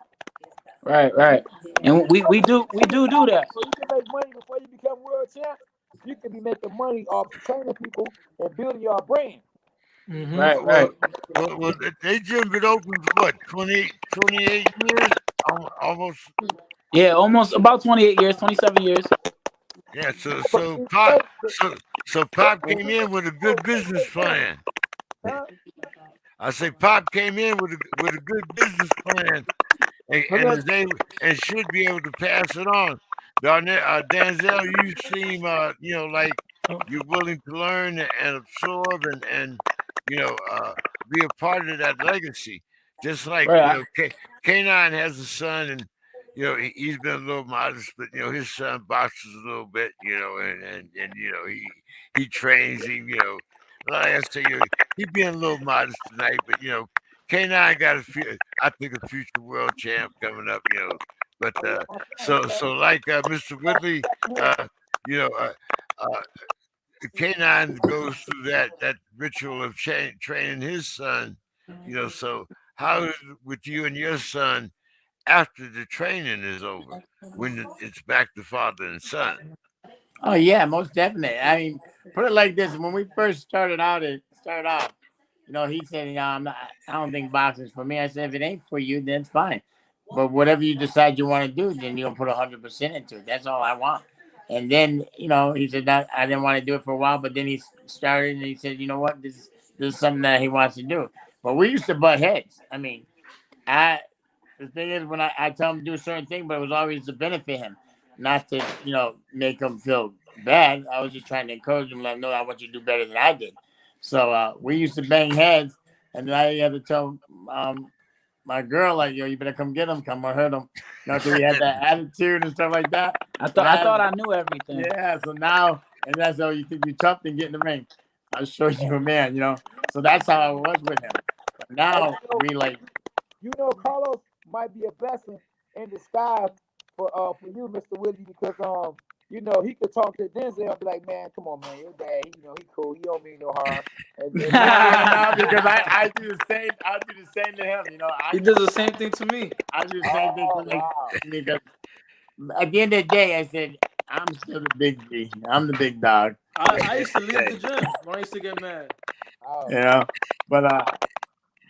Speaker 3: Right. And we do that.
Speaker 2: So you can make money before you become world champ. You can be making money off training people and building your brand.
Speaker 3: Right.
Speaker 1: Well, they gym been open for what, 28 years? Almost.
Speaker 3: Yeah, almost about 28 years, 27 years.
Speaker 1: Yeah, so Pop came in with a good business plan. I say Pop came in with a good business plan and should be able to pass it on. Denzel, you seem like you're willing to learn and absorb and be a part of that legacy. Just like
Speaker 3: Right.
Speaker 1: K9 has a son, and he's been a little modest, but his son boxes a little bit, and he trains him, like I say, he being a little modest tonight, but K9 got I think a future world champ coming up, but so like Mr. Whitley, you know, uh, uh, K9 goes through that ritual of training his son, So how is it with you and your son after the training is over, when it's back to father and son?
Speaker 6: Oh yeah, most definitely. I mean, put it like this: when we first started off, he said, I don't think boxing's for me. I said, if it ain't for you, then it's fine. But whatever you decide you want to do, then you'll put 100% into it. That's all I want. And then, he said that I didn't want to do it for a while, but then he started and he said, you know what, this is something that he wants to do. But we used to butt heads. I mean, the thing is, when I tell him to do a certain thing, but it was always to benefit him, not to, make him feel bad. I was just trying to encourage him, like, no, I want you to do better than I did. So we used to bang heads, and then I had to tell my girl, like, yo, you better come get him, come or hurt him. So we had that attitude and stuff like that.
Speaker 3: I thought I knew everything.
Speaker 6: Yeah, so now, and that's how you think you're tough, then get in the ring. I'll show you a man, So that's how I was with him. But now we like.
Speaker 2: Carlos might be a blessing in disguise for you, Mr. Willie, because he could talk to Denzel and be like, man, come on, man, your dad, he cool, he don't mean no harm. And
Speaker 6: no, because I do the same. I do the same to him.
Speaker 4: He does the same thing to me.
Speaker 6: I do the same thing to him. Because at the end of the day, I said, I'm still the big G. I'm the big dog.
Speaker 4: I used to leave the gym when I used to get mad.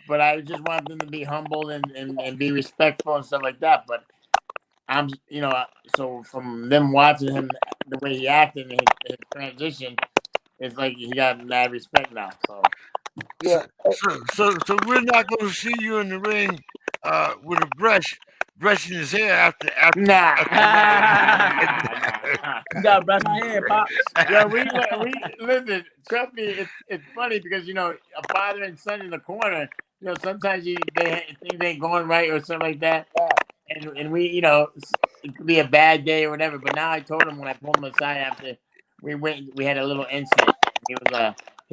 Speaker 6: But I just want them to be humble and be respectful and stuff like that. But I'm, so from them watching him, the way he acted in his transition, it's like he got mad respect now. So
Speaker 2: yeah.
Speaker 1: So we're not going to see you in the ring with a brushing his hair after.
Speaker 6: Nah.
Speaker 3: You gotta brush my hair, Pops.
Speaker 6: Yeah, we listen. Trust me, it's funny because a father and son in the corner. Sometimes things ain't going right or something like that, and we, it could be a bad day or whatever. But now I told him when I pulled him aside after we had a little incident.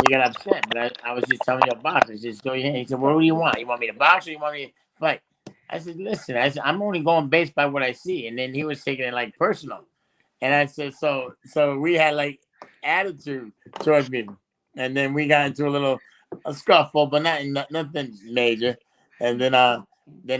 Speaker 6: he got upset. But I was just telling your boss. I said, "So he said, what do you want? You want me to box or you want me to fight?" I said, "Listen, I'm only going based by what I see." And then he was taking it like personal. And I said, so we had like attitude towards me. And then we got into a scuffle, but nothing major. And then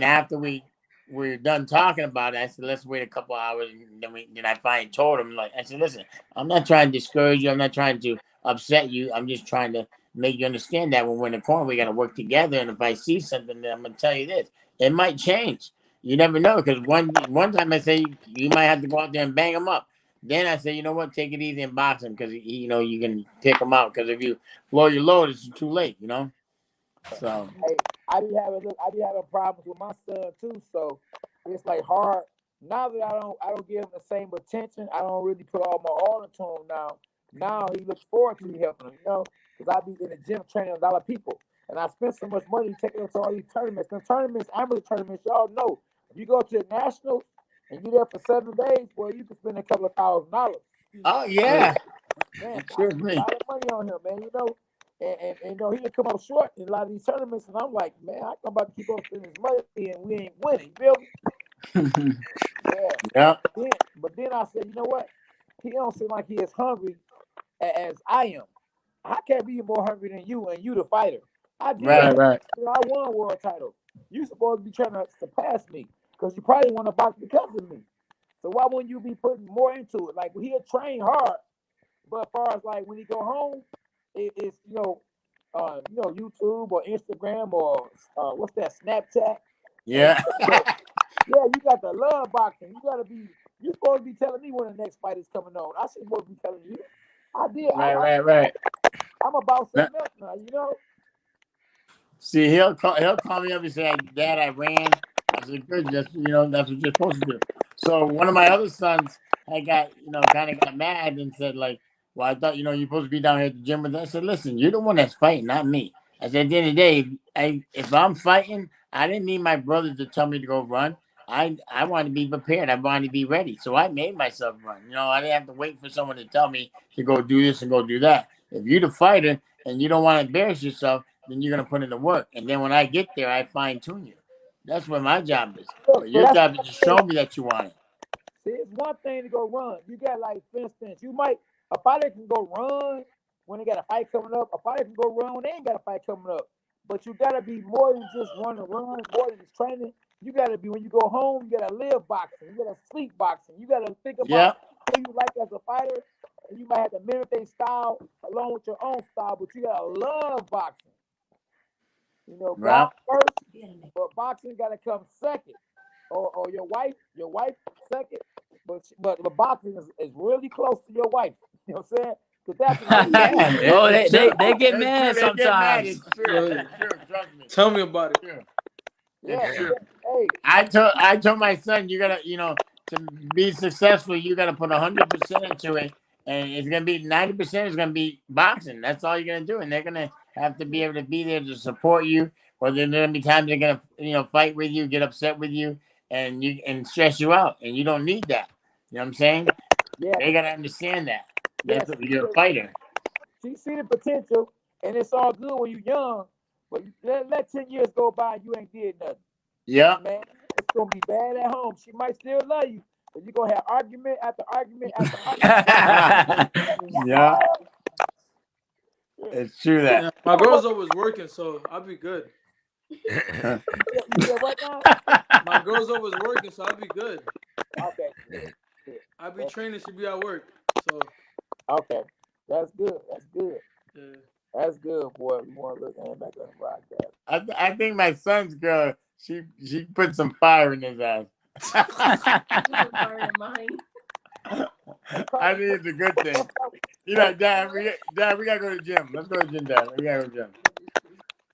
Speaker 6: after we were done talking about it, I said, let's wait a couple hours. And then I finally told him, like, I said, listen, I'm not trying to discourage you. I'm not trying to upset you. I'm just trying to make you understand that when we're in the corner, we got to work together. And if I see something, then I'm going to tell you this. It might change. You never know. Because one time I say, you might have to go out there and bang him up. Then I say, you know what? Take it easy and box him because you know you can pick him out. Because if you blow your load, it's too late. You know. So
Speaker 2: Hey, I be having problems with my son too. So it's like hard now that I don't give him the same attention. I don't really put all my all into him now. Now he looks forward to me helping him, you know, because I be in the gym training a lot of people, and I spend so much money taking them to all these tournaments. The tournaments, amateur tournaments, y'all know. If you go to the nationals and you're there for 7 days, boy, you can spend a couple of $1,000.
Speaker 6: oh yeah,
Speaker 2: Man, I
Speaker 6: sure
Speaker 2: spend a
Speaker 6: me.
Speaker 2: lot of money on him, man. You know, and you know he can come up short in a lot of these tournaments, and I'm like, man, I'm about to keep on spending his money, and we ain't winning. You feel me? Yeah.
Speaker 6: Yeah,
Speaker 2: But then I said, you know what? He don't seem like he is hungry as I am. I can't be more hungry than you, and you the fighter. I did.
Speaker 6: right.
Speaker 2: You know, I won world titles. You supposed to be trying to surpass me because you probably want to box because of me. So why wouldn't you be putting more into it? Like he'll train hard, but as far as like when he go home, it's YouTube or Instagram or what's that Snapchat? And
Speaker 6: Yeah,
Speaker 2: yeah, you got the love boxing. You supposed to be telling me when the next fight is coming on. I should supposed to be telling you. I did.
Speaker 6: right.
Speaker 2: I'm about
Speaker 6: No,
Speaker 2: something else now. You know.
Speaker 6: see, he'll call me up and say, "Dad, I ran." I said, "Good, that's that's what you're supposed to do." So one of my other sons, I got kind of got mad and said like, "Well, I thought you're supposed to be down here at the gym with us." I said, "Listen, you're the one that's fighting, not me." I said, "At the end of the day, if I'm fighting, I didn't need my brother to tell me to go run. I wanted to be prepared. I wanted to be ready. So I made myself run. I didn't have to wait for someone to tell me to go do this and go do that. If you're the fighter and you don't want to embarrass yourself, then you're gonna put in the work. And then when I get there, I fine tune you. That's what my job is.
Speaker 2: So
Speaker 6: But your
Speaker 2: that's
Speaker 6: job is to show me that you want it.
Speaker 2: see, it's one thing to go run. You got like, for instance, a fighter can go run when they got a fight coming up. A fighter can go run when they ain't got a fight coming up. But you gotta be more than just run and run, more than just training. You gotta be when you go home. You gotta live boxing. You gotta sleep boxing. You gotta think
Speaker 6: Yeah,
Speaker 2: about who you like as a fighter, and you might have to mimic their style along with your own style. But you gotta love boxing. You know, God
Speaker 6: well,
Speaker 2: first, but boxing gotta come second. Or your wife second, but boxing is really close to your wife. You know what I'm saying? Because that's
Speaker 6: oh
Speaker 2: really
Speaker 6: yeah,
Speaker 3: Oh,
Speaker 6: it's
Speaker 3: they
Speaker 6: true.
Speaker 3: they get
Speaker 6: It's true.
Speaker 3: mad
Speaker 6: They get mad.
Speaker 3: sometimes.
Speaker 6: It's true.
Speaker 4: Yo,
Speaker 6: It's true. Trust me.
Speaker 4: tell me about it.
Speaker 6: It's true.
Speaker 2: yeah.
Speaker 6: It's true.
Speaker 2: Hey,
Speaker 6: I told my son, you gotta, to be successful, you gotta put 100% into it, and it's gonna be 90% is gonna be boxing. That's all you're gonna do, and they're gonna have to be able to be there to support you. Or there's gonna be times they're gonna, fight with you, get upset with you, and stress you out, and you don't need that. You know what I'm saying?
Speaker 2: yeah,
Speaker 6: They gotta understand that.
Speaker 2: yeah.
Speaker 6: That's what you're a fighter.
Speaker 2: She see the potential, and it's all good when you're young. But let 10 years go by, and you ain't did nothing.
Speaker 6: Yeah.
Speaker 2: Man, it's gonna be bad at home. She might still love you, but you're gonna have argument after argument after argument.
Speaker 6: Yeah. It's true that.
Speaker 4: Yeah, my girl's always working, so I'll be good.
Speaker 2: You said what now?
Speaker 4: My girl's always working, so I'll be good.
Speaker 2: Okay, good, good.
Speaker 4: I'll be training, she'll be at work. So
Speaker 2: Okay, that's good. That's good.
Speaker 4: yeah.
Speaker 2: That's good, boy. You want to look at back on the broadcast.
Speaker 6: I think my son's girl, she put some fire in his ass. I think it's a good thing. Dad, we gotta go to the gym. Let's go to the gym, Dad. We gotta go to the gym.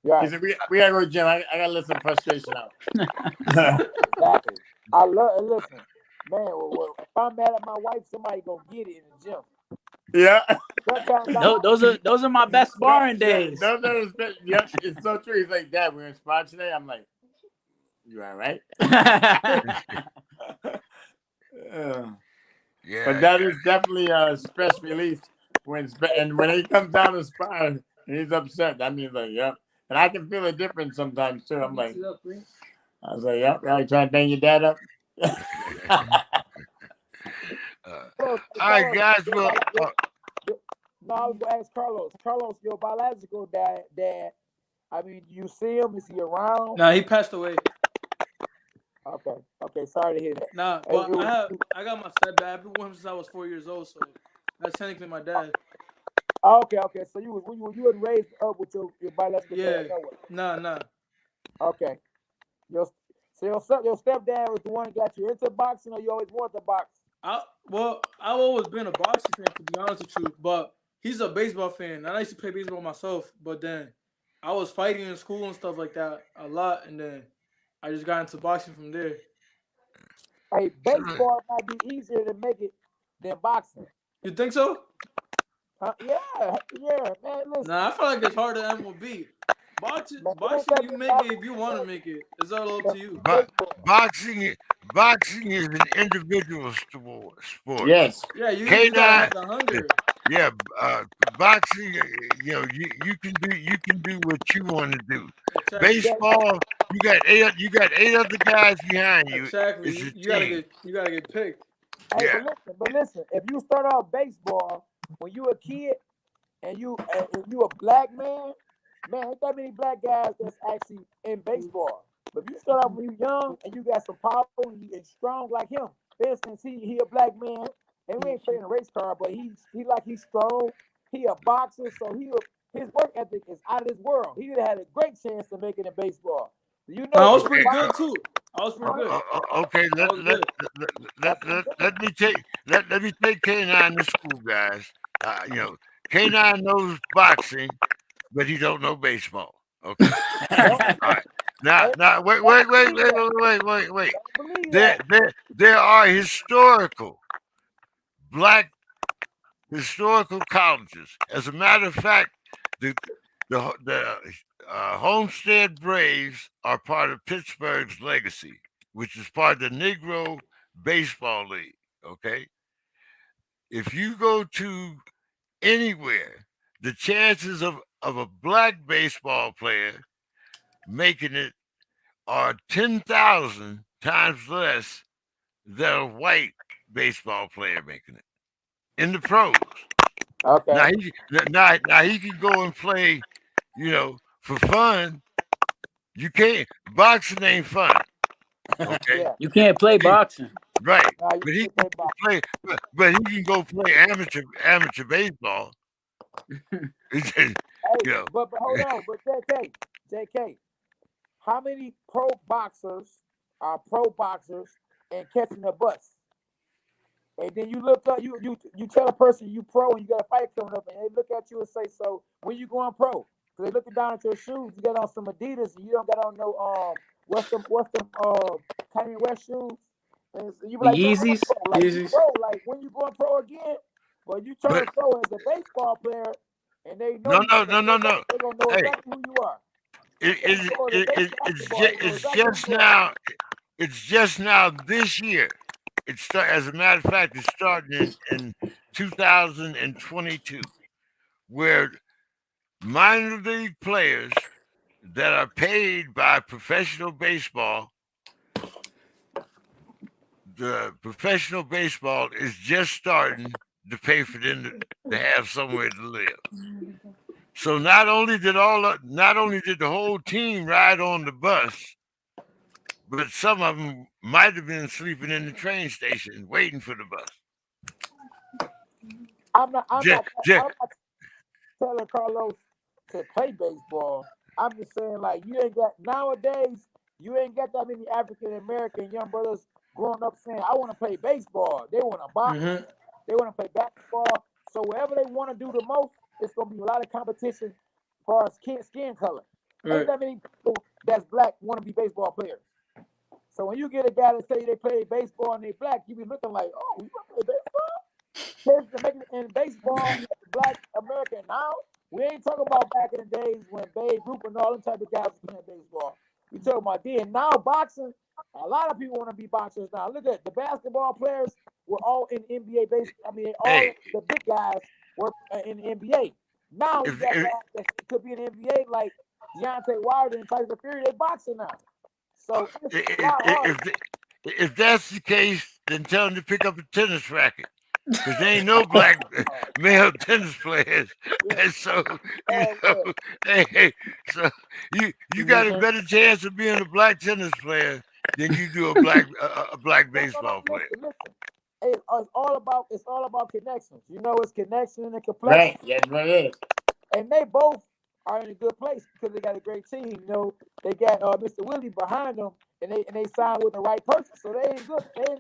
Speaker 2: Right.
Speaker 6: He said, we gotta go to the gym. I gotta let some frustration out.
Speaker 2: Exactly. I love. Listen, man. If I'm mad at my wife, somebody gonna get it in the gym.
Speaker 6: Yeah.
Speaker 3: Those are my best sparring days.
Speaker 6: No, yeah, it's so true. He's like, Dad, we're in spar today. I'm like, you all right?
Speaker 1: Yeah,
Speaker 6: But that is definitely a stress release when he comes down to spar. He's upset. That means like, yep. And I can feel a difference sometimes too. I'm like, I was like, yep. Are you trying to bang your dad up?
Speaker 1: all right,
Speaker 2: Carlos,
Speaker 1: guys. Well,
Speaker 2: no, I was gonna ask Carlos. Carlos, your biological dad. I mean, do you see him? Is he around?
Speaker 4: Nah, he passed away.
Speaker 2: Okay. Sorry to hear that.
Speaker 4: Nah, but I got my stepdad. I've been with him since I was 4 years old, so that's technically my dad.
Speaker 2: Okay. So you was raised up with your biological
Speaker 4: Yeah.
Speaker 2: dad? No way.
Speaker 4: Nah.
Speaker 2: Okay. Your stepdad was the one that got you into boxing, or you always wanted to box?
Speaker 4: I've always been a boxing fan, to be honest with you, but he's a baseball fan. I used to play baseball myself, but then I was fighting in school and stuff like that a lot, and then I just got into boxing from there.
Speaker 2: Hey, baseball might be easier to make it than boxing.
Speaker 4: You think so?
Speaker 2: Yeah, man. Listen,
Speaker 4: Nah, I feel like it's harder than MLB. Boxing, you make it if you want to make it. It's all up to you.
Speaker 1: boxing is an individual sport.
Speaker 6: Yes.
Speaker 4: Yeah, you
Speaker 1: K9,
Speaker 4: gotta have the hunger.
Speaker 1: Yeah, boxing. You can do what you want to do.
Speaker 4: Exactly.
Speaker 1: Baseball, you got eight other guys behind you.
Speaker 4: Exactly.
Speaker 1: It's a
Speaker 4: You gotta
Speaker 1: team.
Speaker 4: get picked.
Speaker 2: hey,
Speaker 1: Yeah.
Speaker 2: but listen. If you start off baseball when you a kid and you a black man, ain't that many black guys that's actually in baseball. But if you start off when you young and you got some power and strong like him, for instance, he a black man and we ain't playing a race car, but he's strong. He a boxer, so his work ethic is out of this world. He would have had a great chance to make it in baseball. You know,
Speaker 4: I was pretty good too. I was pretty good.
Speaker 1: Okay,
Speaker 4: I was good.
Speaker 1: let me take K9 to school, guys. K9 knows boxing, but he don't know baseball. Okay. All right. Now, wait.
Speaker 2: Believe that.
Speaker 1: There are black historical colleges. As a matter of fact, the Homestead Braves are part of Pittsburgh's legacy, which is part of the Negro Baseball League. Okay, if you go to anywhere, the chances of a black baseball player making it are 10,000 times less than a white baseball player making it in the pros.
Speaker 2: Okay.
Speaker 1: Now he can go and play, for fun. You can't. Boxing ain't fun. Okay.
Speaker 2: Yeah.
Speaker 3: You can't play boxing.
Speaker 1: Right.
Speaker 2: Nah,
Speaker 1: But he
Speaker 2: you
Speaker 1: can
Speaker 2: can't
Speaker 1: play. But he can go play amateur baseball.
Speaker 2: Hey,
Speaker 1: You know.
Speaker 2: but hold on, but JK, how many pro boxers are pro boxers and catching the bus? And then you look up, you tell a person you pro and you got a fight coming up, and they look at you and say, "So when you going pro?" Because they looking down at your shoes, you got on some Adidas, and you don't got on no what's them Kanye West shoes, and so you be
Speaker 3: The
Speaker 2: like, "Man, I'm a
Speaker 3: Yeezys.
Speaker 2: pro." Like you pro, like when you going pro again? But you turn
Speaker 1: But
Speaker 2: pro as a baseball player, and they know
Speaker 1: no,
Speaker 2: you.
Speaker 1: no.
Speaker 2: They gonna know
Speaker 1: Hey,
Speaker 2: exactly who you are.
Speaker 1: it's just now this year. As a matter of fact, it's starting in 2022, where minor league players that are paid by professional baseball, the professional baseball is just starting to pay for them to have somewhere to live. So not only did the whole team ride on the bus, but some of them might have been sleeping in the train station waiting for the bus.
Speaker 2: I'm not
Speaker 1: Just, just,
Speaker 2: telling Carlos to play baseball. I'm just saying, like, you ain't got nowadays. You ain't got that many African American young brothers growing up saying, "I want to play baseball." They want to box.
Speaker 4: Mm-hmm.
Speaker 2: They want to play basketball. So wherever they want to do the most, it's gonna be a lot of competition as far as skin color.
Speaker 4: Right.
Speaker 2: Ain't that many people that's black want to be baseball players. So when you get a guy that say they play baseball and they black, you be looking like, "Oh, you want to play baseball?" To make it in baseball, black American now. We ain't talking about back in the days when Babe Ruth and all them type of guys were playing baseball. We talking about then. Now boxing, a lot of people want to be boxers now. Look at the basketball players were all in NBA base. I mean, all
Speaker 1: hey,
Speaker 2: the big guys were in the NBA. Now you
Speaker 1: if
Speaker 2: got
Speaker 1: if,
Speaker 2: guys that could be in the NBA like Deontay Wilder and Tyson Fury. They boxing now, so it's a lot harder.
Speaker 1: if that's the case, then tell them to pick up a tennis racket. Because there ain't no black male tennis players.
Speaker 2: Yeah.
Speaker 1: And so, you
Speaker 2: Oh,
Speaker 1: know, hey, so you got a
Speaker 6: Mhm.
Speaker 1: better chance of being a black tennis player than you do a black baseball player.
Speaker 2: Listen. Hey, it's all about connections. You know, it's connection and complexion.
Speaker 6: Right. That's what it is.
Speaker 2: And they both are in a good place because they got a great team. You know, they got Mr. Whitley behind them, and they signed with the right person, so they in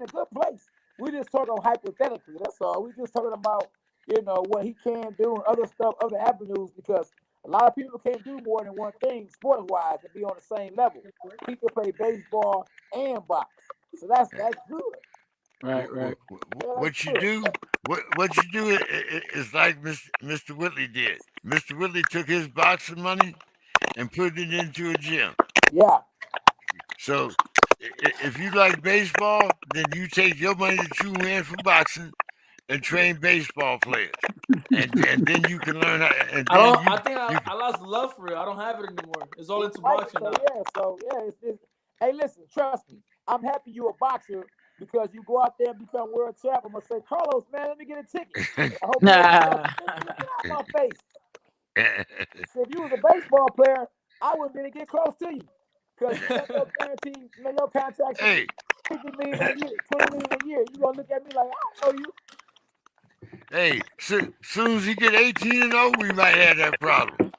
Speaker 2: a good place. We just talking hypothetically. That's all. We just talking about what he can do and other stuff, other avenues, because a lot of people can't do more than one thing sport wise and be on the same level. He can play baseball and box, so that's good.
Speaker 3: Right.
Speaker 2: Yeah, that's
Speaker 1: What you
Speaker 2: good.
Speaker 1: do, what you do is like Mr. Whitley did. Mr. Whitley took his boxing money and put it into a gym.
Speaker 2: Yeah.
Speaker 1: So if you like baseball, then you take your money that you win from boxing and train baseball players, and then you can learn how. And
Speaker 4: I
Speaker 1: then
Speaker 4: don't. I think
Speaker 1: you
Speaker 4: I lost the love for it. I don't have it anymore. It's all into
Speaker 2: Right.
Speaker 4: boxing
Speaker 2: So
Speaker 4: now.
Speaker 2: yeah. Hey, listen. Trust me. I'm happy you're a boxer because you go out there and become world champ. I'm gonna say, Carlos, man, let me get a ticket. I hope you
Speaker 3: Nah.
Speaker 2: get out my face. So if you was a baseball player, I wouldn't be able to get close to you because your guarantee, your contract is
Speaker 1: hey,
Speaker 2: $50 million a year, $20 million a year. You gonna look at me like I don't know you.
Speaker 1: hey, soon as he get 18-0, we might have that problem.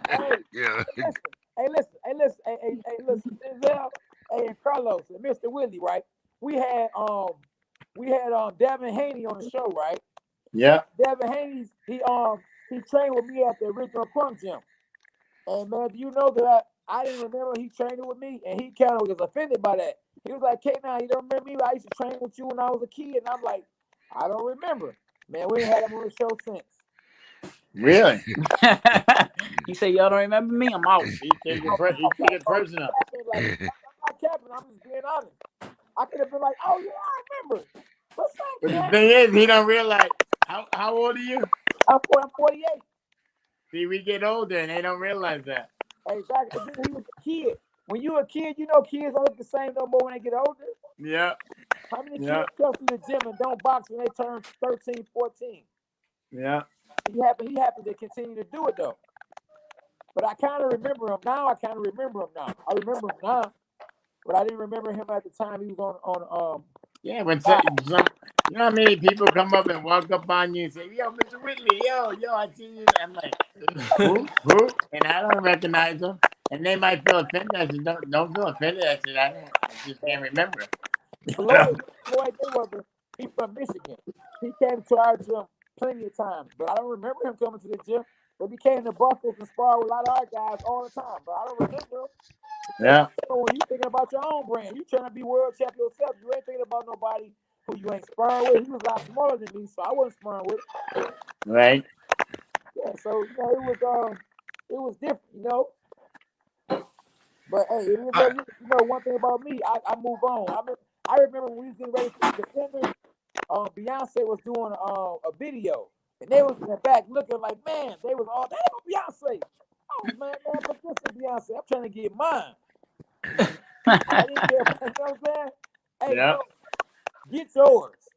Speaker 2: Hey,
Speaker 1: Yeah.
Speaker 2: listen, Denzel, hey, and Carlos, and Mr. Whitley, right? We had Devin Haney on the show, right?
Speaker 6: Yeah.
Speaker 2: Devin Haney, he trained with me at the original Crunk Gym. And man, do you know that I didn't remember he trained with me, and he kind of was offended by that. He was like, "K9, you don't remember me? I used to train with you when I was a kid." And I'm like, "I don't remember." Man, we ain't had him on the show since.
Speaker 6: Really?
Speaker 3: He said, "Y'all don't remember me? I'm out."
Speaker 6: He take it personal.
Speaker 2: Like, I'm not capping. I'm just being honest. I could have been like, "Oh yeah, I remember." What's up,
Speaker 6: But the
Speaker 2: man?
Speaker 6: thing is, he don't realize how old are you?
Speaker 2: I'm 48.
Speaker 6: See, we get older and they don't realize that.
Speaker 2: Exactly. And then he was a kid. When you a kid, you know kids don't look the same no more when they get older.
Speaker 6: Yeah.
Speaker 2: How many
Speaker 6: Yeah.
Speaker 2: kids come to the gym and don't box when they turn 13, 14?
Speaker 6: Yeah.
Speaker 2: He happened to continue to do it though. But I kind of remember him now. I remember him now, but I didn't remember him at the time he was on.
Speaker 6: Yeah. When you know how many people come up and walk up on you and say, "Yo, Mr. Whitley, yo, I see you." I'm like, who? And I don't recognize them. And they might feel offended. I said, don't feel offended. I said, I just can't remember.
Speaker 2: Floyd Mayweather, he's from Michigan. He came to our gym plenty of times, but I don't remember him coming to the gym. But he came to Buffalo and sparred with a lot of our guys all the time, but I don't remember him.
Speaker 6: Yeah.
Speaker 2: When you thinking about your own brand, you trying to be world champion yourself. You ain't thinking about nobody who you ain't sparring with. He was a lot smaller than me, so I wasn't sparring with him.
Speaker 6: Right.
Speaker 2: Yeah, so it was different. But hey, it is what it is. One thing about me, I move on. I remember when we was getting ready for the Defenders, Beyonce was doing a video, and they was in the back looking like, man, they was all, that was Beyonce. Oh man, but this is Beyonce. I'm trying to get mine. I didn't care. You know what I'm saying? Hey,
Speaker 6: Yeah.
Speaker 2: get yours.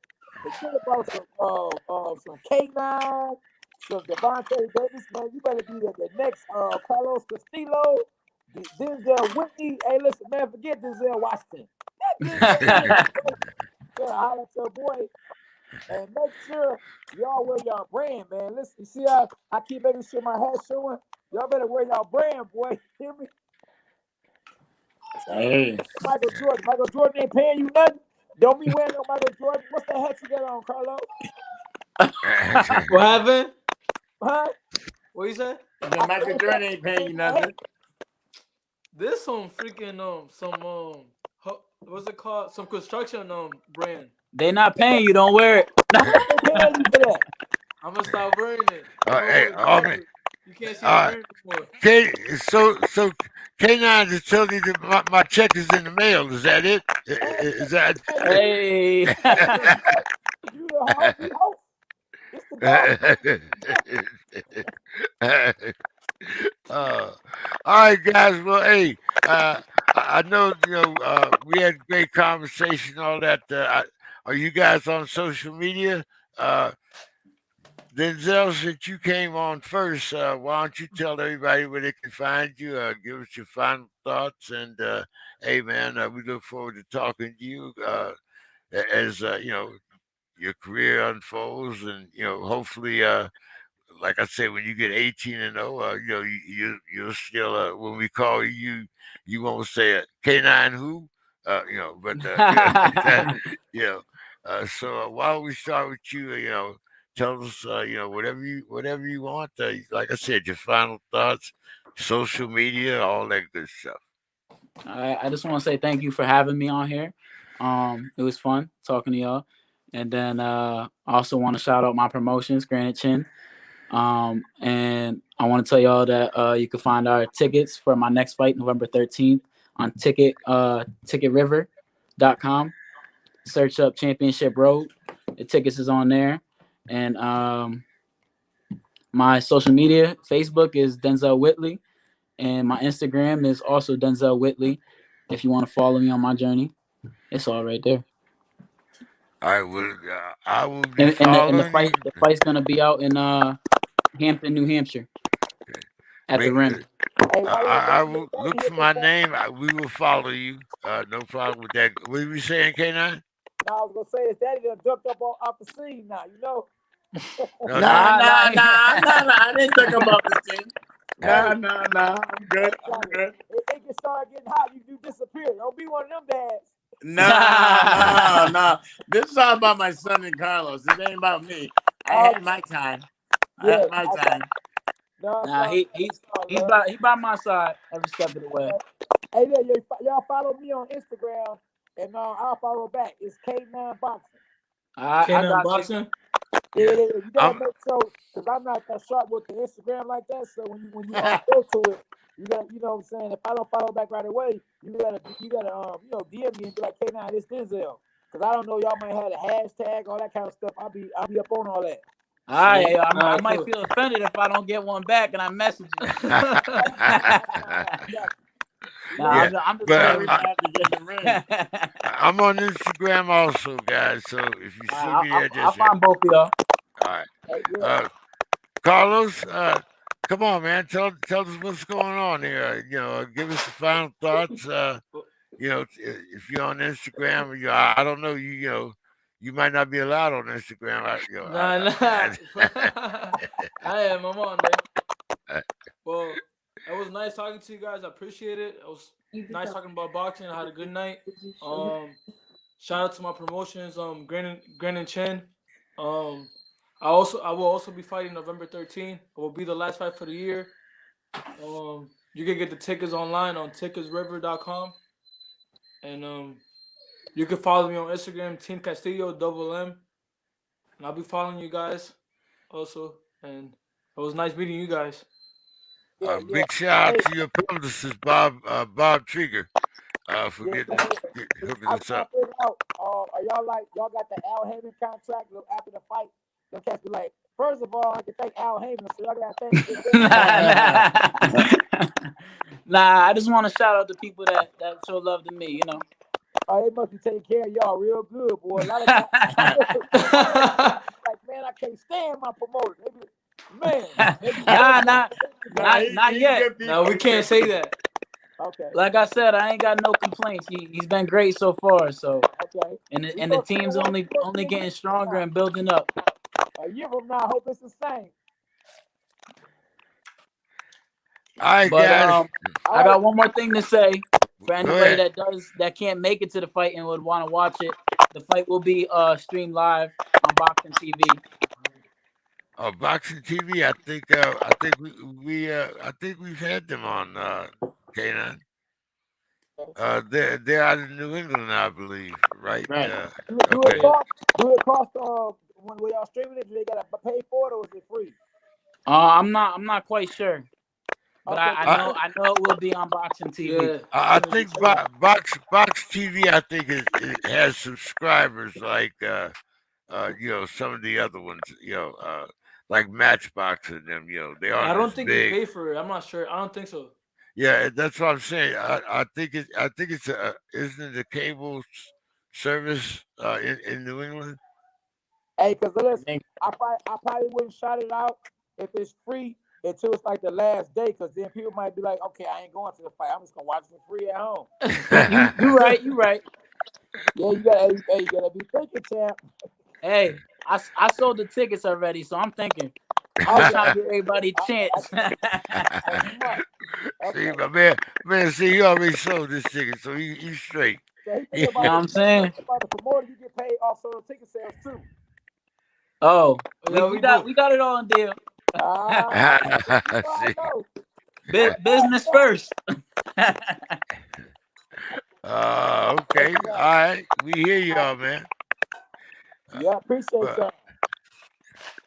Speaker 2: Forget about some K9, some Devontae Davis, man. You better be the next Carlos Castillo, Denzel Whitney. Hey, listen, man, forget Denzel Washington. Holler at your boy and make sure y'all wear y'all brand, man. Listen, you see how I keep making sure my hat's showing? Y'all better wear y'all brand, boy. Hear me?
Speaker 6: Hey.
Speaker 2: Michael Jordan ain't paying you nothing. Don't be wearing no Michael Jordan. What's the hat you got on, Carlos?
Speaker 4: What happened?
Speaker 2: Huh?
Speaker 4: What you say?
Speaker 6: The Michael Jordan ain't paying you nothing.
Speaker 4: This some freaking what's it called? Some construction brand.
Speaker 3: They not paying you. Don't wear it.
Speaker 2: They paying you for that.
Speaker 4: I'm gonna stop wearing it.
Speaker 1: Hey,
Speaker 4: Man. You can't see the brand anymore.
Speaker 1: So K9 is telling you that my check is in the mail. Is that it? Is that?
Speaker 3: Hey.
Speaker 2: You the host. It's the
Speaker 1: All right, guys. Well, hey, I know we had great conversation, all that. Are you guys on social media? Uh, Denzel, since you came on first, why don't you tell everybody where they can find you? Give us your final thoughts, and hey, man, we look forward to talking to you as your career unfolds, and hopefully, like I said, when you get 18-0, you'll still when we call you, you won't say a K9 who, but you know. So why don't we start with you? Tell us, whatever you want. Like I said, your final thoughts, social media, all that good stuff.
Speaker 3: I just want to say thank you for having me on here. It was fun talking to y'all, and then I also want to shout out my promotions, Granite Chin. And I want to tell y'all that you can find our tickets for my next fight, November 13th, on ticketriver.com. Search up Championship Road. The tickets is on there, and my social media, Facebook is Denzel Whitley, and my Instagram is also Denzel Whitley. If you want to follow me on my journey, it's all right there.
Speaker 1: I will. I will be
Speaker 3: And
Speaker 1: following you.
Speaker 3: the fight's gonna be out in Hampton, New Hampshire, at the
Speaker 1: Make,
Speaker 3: Rim.
Speaker 2: Hey, why y'all
Speaker 1: I
Speaker 2: make
Speaker 1: will
Speaker 2: that
Speaker 1: look
Speaker 2: here?
Speaker 1: for my name. We will follow you. No problem with that. What were you saying, K9?
Speaker 2: Now I was gonna say his daddy done jumped up off the scene now, you know.
Speaker 1: No,
Speaker 6: Nah,
Speaker 3: Nah,
Speaker 6: nah,
Speaker 3: nah.
Speaker 6: nah, nah, nah. I didn't talk about the thing.
Speaker 2: Hey,
Speaker 6: Nah, nah, nah. I'm good. I'm
Speaker 2: Johnny,
Speaker 6: good.
Speaker 2: if it can start getting hot, you disappear. Don't be one of them dads.
Speaker 6: Nah, nah, nah. This is all about my son and Carlos. This ain't about me. I
Speaker 2: Oh,
Speaker 6: had my time. I
Speaker 2: yeah,
Speaker 6: had my
Speaker 2: I got
Speaker 6: time.
Speaker 2: no,
Speaker 3: Nah, he's
Speaker 2: love.
Speaker 3: he by my side every step of the way.
Speaker 2: Hey, yeah, y'all follow me on Instagram, and I'll follow back. It's K9 Boxing.
Speaker 3: I
Speaker 4: K9
Speaker 3: got you.
Speaker 4: boxing.
Speaker 2: Yeah,
Speaker 1: yeah.
Speaker 2: you gotta
Speaker 1: I'm.
Speaker 2: make sure, because I'm not that sharp with the Instagram like that. So when you go to it, you got you know what I'm saying. If I don't follow back right away, you gotta DM me and be like, K9, this Denzel, because I don't know, y'all might have a hashtag, all that kind of stuff. I'll be up on all that.
Speaker 3: I
Speaker 4: All
Speaker 3: I
Speaker 4: right,
Speaker 3: might
Speaker 4: cool.
Speaker 3: feel offended if I don't get one back and I message you. Nah,
Speaker 1: Yeah,
Speaker 3: I'm just
Speaker 1: but
Speaker 6: Now
Speaker 3: playing
Speaker 6: we
Speaker 3: with
Speaker 6: might have to get in the ring.
Speaker 3: you.
Speaker 1: I'm on Instagram also, guys. So if you see me there,
Speaker 3: I'll
Speaker 1: just
Speaker 3: find both of y'all.
Speaker 1: all right.
Speaker 2: Hey, yeah.
Speaker 1: Carlos, come on, man. Tell us what's going on here. Give us the final thoughts. If you're on Instagram, I don't know, you might not be allowed on Instagram.
Speaker 4: Nah, nah. I am. I'm on there. Well, it was nice talking to you guys. I appreciate it. It was nice talking about boxing. I had a good night. Shout out to my promotions, Grin and Chen. Um, I will also be fighting November 13th. It will be the last fight for the year. You can get the tickets online on ticketsriver.com, and you can follow me on Instagram, Team Castillo double M, and I'll be following you guys also. And it was nice meeting you guys.
Speaker 2: Yeah, yeah.
Speaker 1: Big shout out
Speaker 2: Hey,
Speaker 1: to your publicist, Bob Trigger, for
Speaker 2: yeah.
Speaker 1: hooking
Speaker 2: I'm
Speaker 1: us
Speaker 2: trying
Speaker 1: up.
Speaker 2: to figure out. Are y'all got the Al Heyman contract after the fight? Them cats be like, first of all, I can thank Al Heyman, so y'all gotta thank
Speaker 3: nah,
Speaker 2: Denzel.
Speaker 3: nah. I just want to shout out the people that show love to me.
Speaker 2: Oh, they must be taking care of y'all real good, boy. A lot of times, I know like, man, I can't stand my promoter. They be, man, they be
Speaker 3: nah,
Speaker 2: breaking
Speaker 3: nah,
Speaker 6: Nah,
Speaker 3: not
Speaker 6: he's
Speaker 3: yet.
Speaker 6: good people.
Speaker 4: No, we can't say that.
Speaker 2: Okay,
Speaker 3: Like I said, I ain't got no complaints. He's been great so far. So
Speaker 2: okay. We
Speaker 3: and the
Speaker 2: gonna see
Speaker 3: team's
Speaker 2: one. We gonna
Speaker 3: only
Speaker 2: see a
Speaker 3: getting
Speaker 2: year from
Speaker 3: stronger
Speaker 2: now.
Speaker 3: and building up.
Speaker 2: A year from now, I hope it's the same.
Speaker 1: All right,
Speaker 3: But
Speaker 1: guys.
Speaker 2: All
Speaker 3: I
Speaker 2: right.
Speaker 3: got one more thing to say for
Speaker 1: Go
Speaker 3: anybody
Speaker 1: ahead.
Speaker 3: that can't make it to the fight and would want to watch it. The fight will be streamed live on Boxing TV.
Speaker 1: Boxing TV. I think we've had them on K9. They're out of New England, I believe, right?
Speaker 6: Right.
Speaker 2: Do it
Speaker 1: Okay.
Speaker 4: Yeah.
Speaker 2: cost? Do it cost? When we all streaming it, do they gotta pay for it or is it free?
Speaker 3: I'm not quite sure, but
Speaker 2: Okay.
Speaker 1: I
Speaker 3: I know it will be on Boxing TV.
Speaker 4: Yeah.
Speaker 1: I think Box TV. I think it has subscribers like some of the other ones, like Matchbox and them, they
Speaker 4: I
Speaker 1: aren't
Speaker 4: don't
Speaker 1: as
Speaker 4: think you
Speaker 1: big.
Speaker 4: pay for it. I'm not sure. I don't think so.
Speaker 1: Yeah, that's what I'm saying. I think it's isn't it a cable service in New England?
Speaker 2: Hey, cause
Speaker 6: I
Speaker 2: listen,
Speaker 6: think
Speaker 2: I probably wouldn't shout it out if it's free until it's like the last day, cause then people might be like, okay, I ain't going to the fight. I'm just gonna watch it for free at home.
Speaker 3: You right. You right.
Speaker 2: Yeah, you gotta be thinking, champ.
Speaker 3: Hey, I sold the tickets already, so I'm thinking. I'm just
Speaker 2: Okay,
Speaker 3: trying to give everybody a chance.
Speaker 2: that's smart.
Speaker 1: See,
Speaker 2: Okay,
Speaker 1: my man, see, you already sold this ticket, so you straight.
Speaker 2: so he
Speaker 1: Yeah.
Speaker 2: thinking
Speaker 3: You know
Speaker 2: about
Speaker 3: what I'm saying?
Speaker 2: the promoter. You get paid off solo ticket sales too.
Speaker 3: Oh,
Speaker 4: Yeah,
Speaker 3: we
Speaker 4: we
Speaker 3: got
Speaker 4: do.
Speaker 3: we got it all on deal.
Speaker 2: Ah, I
Speaker 1: See,
Speaker 2: know.
Speaker 3: Business first.
Speaker 2: That's
Speaker 1: okay, all
Speaker 2: right.
Speaker 1: right, we hear y'all, man. Uh,
Speaker 2: Yeah, appreciate
Speaker 1: but
Speaker 2: y'all.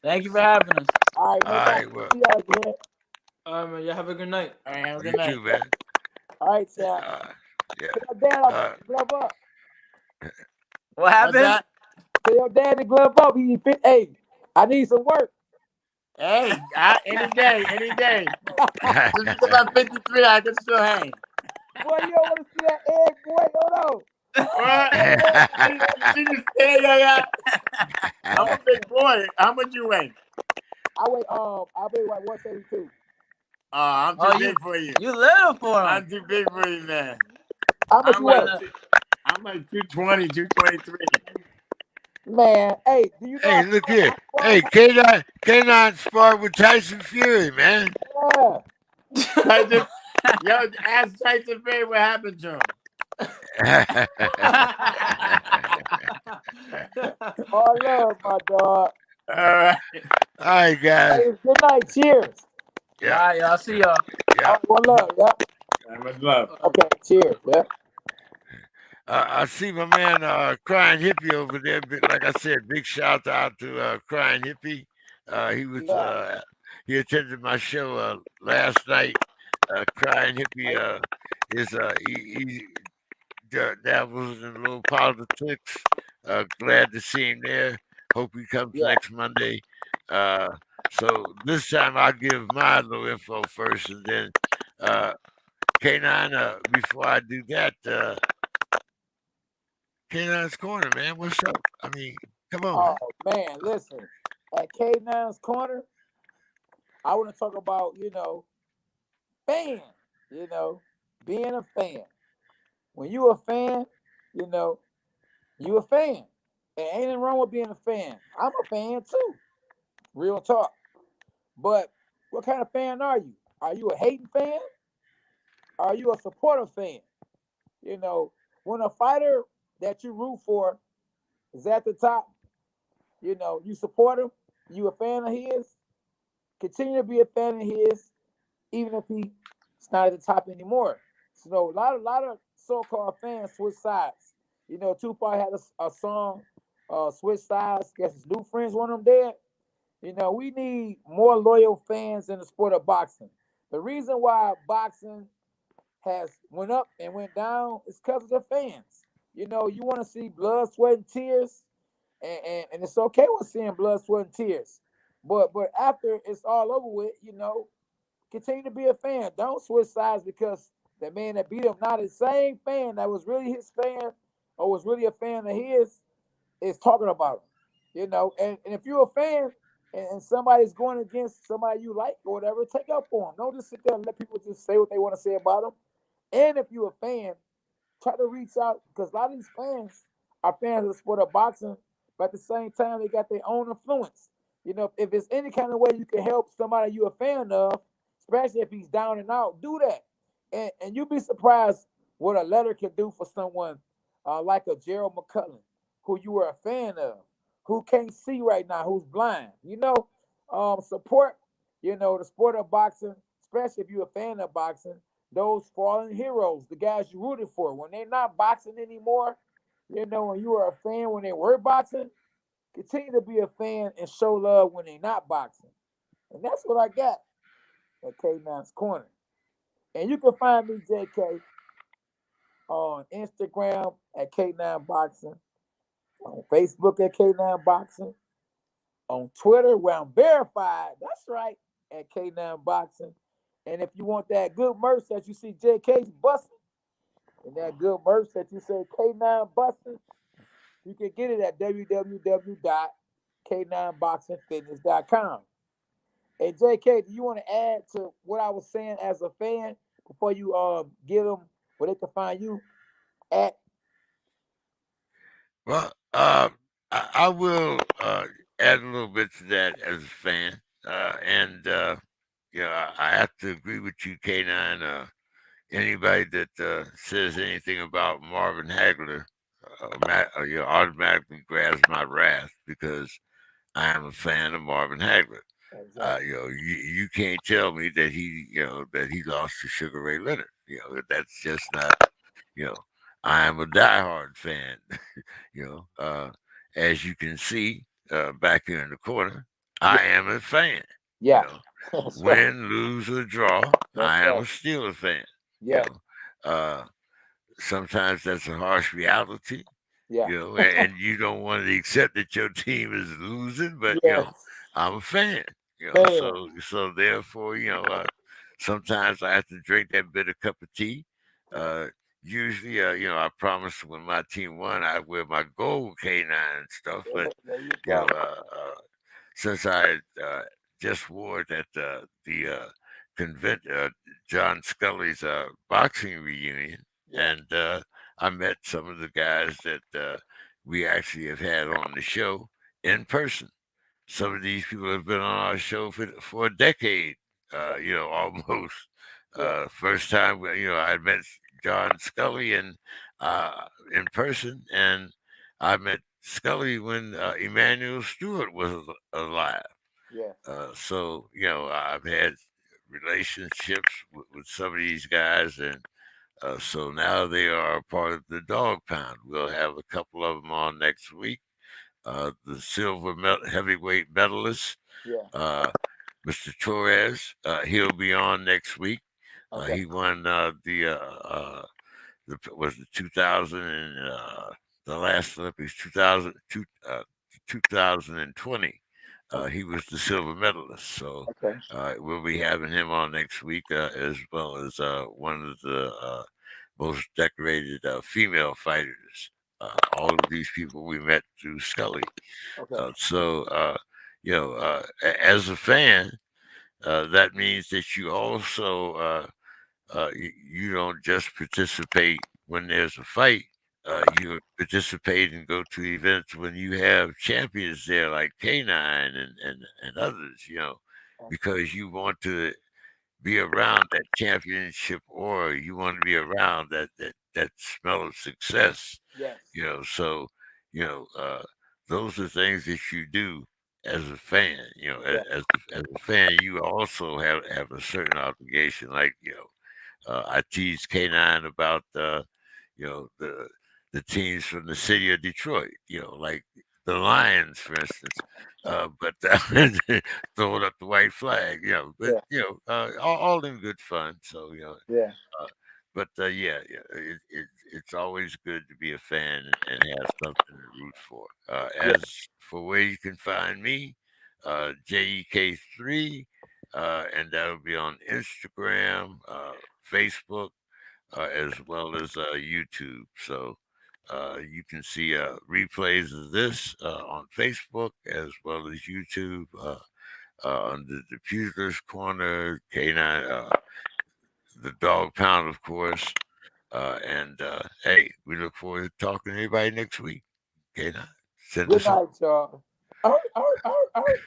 Speaker 3: Thank you for having us.
Speaker 2: All right,
Speaker 1: all
Speaker 2: no
Speaker 1: right,
Speaker 2: problem.
Speaker 1: well,
Speaker 2: See y'all again.
Speaker 4: All right, man. You have a good night.
Speaker 6: all right, have a
Speaker 1: you
Speaker 6: good
Speaker 1: too,
Speaker 6: night.
Speaker 1: man.
Speaker 2: All right, champ.
Speaker 1: Uh, yeah.
Speaker 2: Tell your dad
Speaker 1: Uh,
Speaker 2: to glove up.
Speaker 3: What
Speaker 6: What's
Speaker 3: happened?
Speaker 6: that?
Speaker 2: Tell your dad to glove up. He fit. Hey, I need some work.
Speaker 6: Hey, any day, any day. Just because I'm 53, I can still hang.
Speaker 2: Boy, you don't want to see that egg, boy. Hold on.
Speaker 6: What? See this thing I got? I'm a big boy. How much you weigh?
Speaker 2: I weigh like 172.
Speaker 6: Oh, I'm too
Speaker 3: Oh,
Speaker 6: big for you.
Speaker 3: you little for him.
Speaker 6: I'm too big for you, man.
Speaker 2: How much
Speaker 6: I'm
Speaker 2: you
Speaker 6: like
Speaker 2: weigh?
Speaker 3: Tryna-
Speaker 6: I'm like 220, 223.
Speaker 2: Man, hey, do you know
Speaker 1: hey, look here.
Speaker 2: I sparring?
Speaker 1: Hey, K9 sparred with Tyson Fury, man.
Speaker 2: Yeah.
Speaker 6: Tyson, yo, ask Tyson Fury what happened to him.
Speaker 2: All love, my dog.
Speaker 6: All right.
Speaker 1: all right, guys.
Speaker 2: Hey, good night. Cheers.
Speaker 3: All
Speaker 1: Yeah,
Speaker 3: right, y'all. See y'all.
Speaker 1: yeah.
Speaker 2: One love. Yep.
Speaker 6: Much love.
Speaker 2: Okay. Cheers. Yep.
Speaker 1: I see my man Crying Hippie over there. Like I said, big shout out to Crying Hippie. He was
Speaker 2: Yeah.
Speaker 1: he attended my show last night. Crying Hippie he dabbles in a little politics. Glad to see him there. Hope he comes
Speaker 2: Yeah.
Speaker 1: next Monday. Uh, so this time I'll give my little info first, and then uh, K9. Before I do that. K9's Corner, man. What's up? I mean, come on.
Speaker 2: Oh man, listen. At K9's corner, I want to talk about fan. You know, being a fan. When you a fan, you know, you a fan. And ain't nothing wrong with being a fan. I'm a fan too. Real talk. But what kind of fan are you? Are you a hating fan? Are you a supportive fan? You know, when a fighter that you root for is at the top, you support him, you a fan of his, continue to be a fan of his, even if he's not at the top anymore. So a lot of so-called fans switch sides. Tupac had a song, switch sides. Guess his new friends want him dead. We need more loyal fans in the sport of boxing. The reason why boxing has went up and went down is because of the fans. You want to see blood, sweat, and tears, and it's okay with seeing blood, sweat, and tears. But after it's all over with, continue to be a fan. Don't switch sides because the man that beat him, not the same fan that was really his fan or was really a fan of his, is talking about him. And if you're a fan and somebody's going against somebody you like or whatever, take up for them. Don't just sit there and let people just say what they want to say about them. And if you're a fan, try to reach out because a lot of these fans are fans of the sport of boxing, but at the same time, they got their own influence. If there's any kind of way you can help somebody you're a fan of, especially if he's down and out, do that. And you'll be surprised what a letter can do for someone like a Gerald McCullen, who you were a fan of, who can't see right now, who's blind. Support, the sport of boxing, especially if you're a fan of boxing, those fallen heroes, the guys you rooted for, when they're not boxing anymore, when you were a fan when they were boxing, continue to be a fan and show love when they're not boxing. And that's what I got at K9's Corner. And you can find me, JK, on Instagram at K9 Boxing. On Facebook at K9 Boxing. On Twitter, where I'm verified. That's right, at K9 Boxing. And if you want that good merch that you see JK's busting, and that good merch that you say K9 busting, you can get it at www.k9boxingfitness.com. Hey JK, do you want to add to what I was saying as a fan before you give them where they can find you at?
Speaker 1: Well, I will add a little bit to that as a fan, and I have to agree with you, K9. Anybody that says anything about Marvin Hagler, automatically grabs my wrath because I am a fan of Marvin Hagler.
Speaker 2: Exactly.
Speaker 1: You can't tell me that he lost to Sugar Ray Leonard. That's just not. You know, I am a diehard fan. you know, uh, as you can see back here in the corner,
Speaker 2: Yeah,
Speaker 1: I am a fan. You
Speaker 2: yeah.
Speaker 1: know,
Speaker 2: That's right.
Speaker 1: win, lose, or draw,
Speaker 2: That's
Speaker 1: I am a
Speaker 2: right.
Speaker 1: Steeler fan. You
Speaker 2: Yeah,
Speaker 1: know, uh, sometimes that's a harsh reality.
Speaker 2: yeah.
Speaker 1: And you don't want to accept that your team is losing, but
Speaker 2: Yes.
Speaker 1: I'm a fan.
Speaker 2: Man.
Speaker 1: So therefore, sometimes I have to drink that bitter cup of tea. Uh, Usually, I promised when my team won, I wear my gold K9 and stuff. But
Speaker 2: There you
Speaker 1: you know,
Speaker 2: go.
Speaker 1: since I just wore it at the John Scully's boxing reunion,
Speaker 2: Yeah.
Speaker 1: and I met some of the guys that we actually have had on the show in person. Some of these people have been on our show for a decade, almost.
Speaker 2: Yeah.
Speaker 1: First time, I met John Scully in person, and I met Scully when Emmanuel Stewart was alive.
Speaker 2: Yeah.
Speaker 1: So I've had relationships with some of these guys, and so now they are a part of the Dog Pound. We'll have a couple of them on next week. The heavyweight medalist,
Speaker 2: Yeah.
Speaker 1: uh, Mr. Torres, he'll be on next week.
Speaker 2: Okay.
Speaker 1: He won was the 2000 and the last Olympics 2020.
Speaker 2: Okay.
Speaker 1: He was the silver medalist, so
Speaker 2: Okay.
Speaker 1: we'll be having him on next week, as well as one of the most decorated female fighters. All of these people we met through Scully.
Speaker 2: Okay.
Speaker 1: As a fan, that means that you also you don't just participate when there's a fight. You participate and go to events when you have champions there like K9 and others. Because you want to be around that championship, or you want to be around that smell of success.
Speaker 2: Yes.
Speaker 1: So you know those are things that you do as a fan.
Speaker 2: Yeah.
Speaker 1: As a fan, you also have a certain obligation. Like I teased K9 about the teams from the city of Detroit. Like the Lions, for instance. But throwing up the white flag. But
Speaker 2: Yeah.
Speaker 1: all in good fun. So
Speaker 2: Yeah.
Speaker 1: uh, but yeah, it's always good to be a fan and have something to root for.
Speaker 2: Yeah.
Speaker 1: As for where you can find me, JEK3, and that'll be on Instagram, Facebook, as well as YouTube. So you can see replays of this on Facebook as well as YouTube. On the Diffuser's Corner, K9, the Dog Pound, of course. And hey, we look forward to talking to everybody next week. Okay, now send
Speaker 2: Good
Speaker 1: us off.
Speaker 2: night, y'all.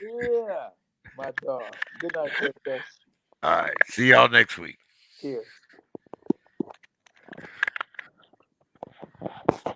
Speaker 2: Yeah. My dog. Good night, JK.
Speaker 1: All right, see y'all next week.
Speaker 2: Cheers.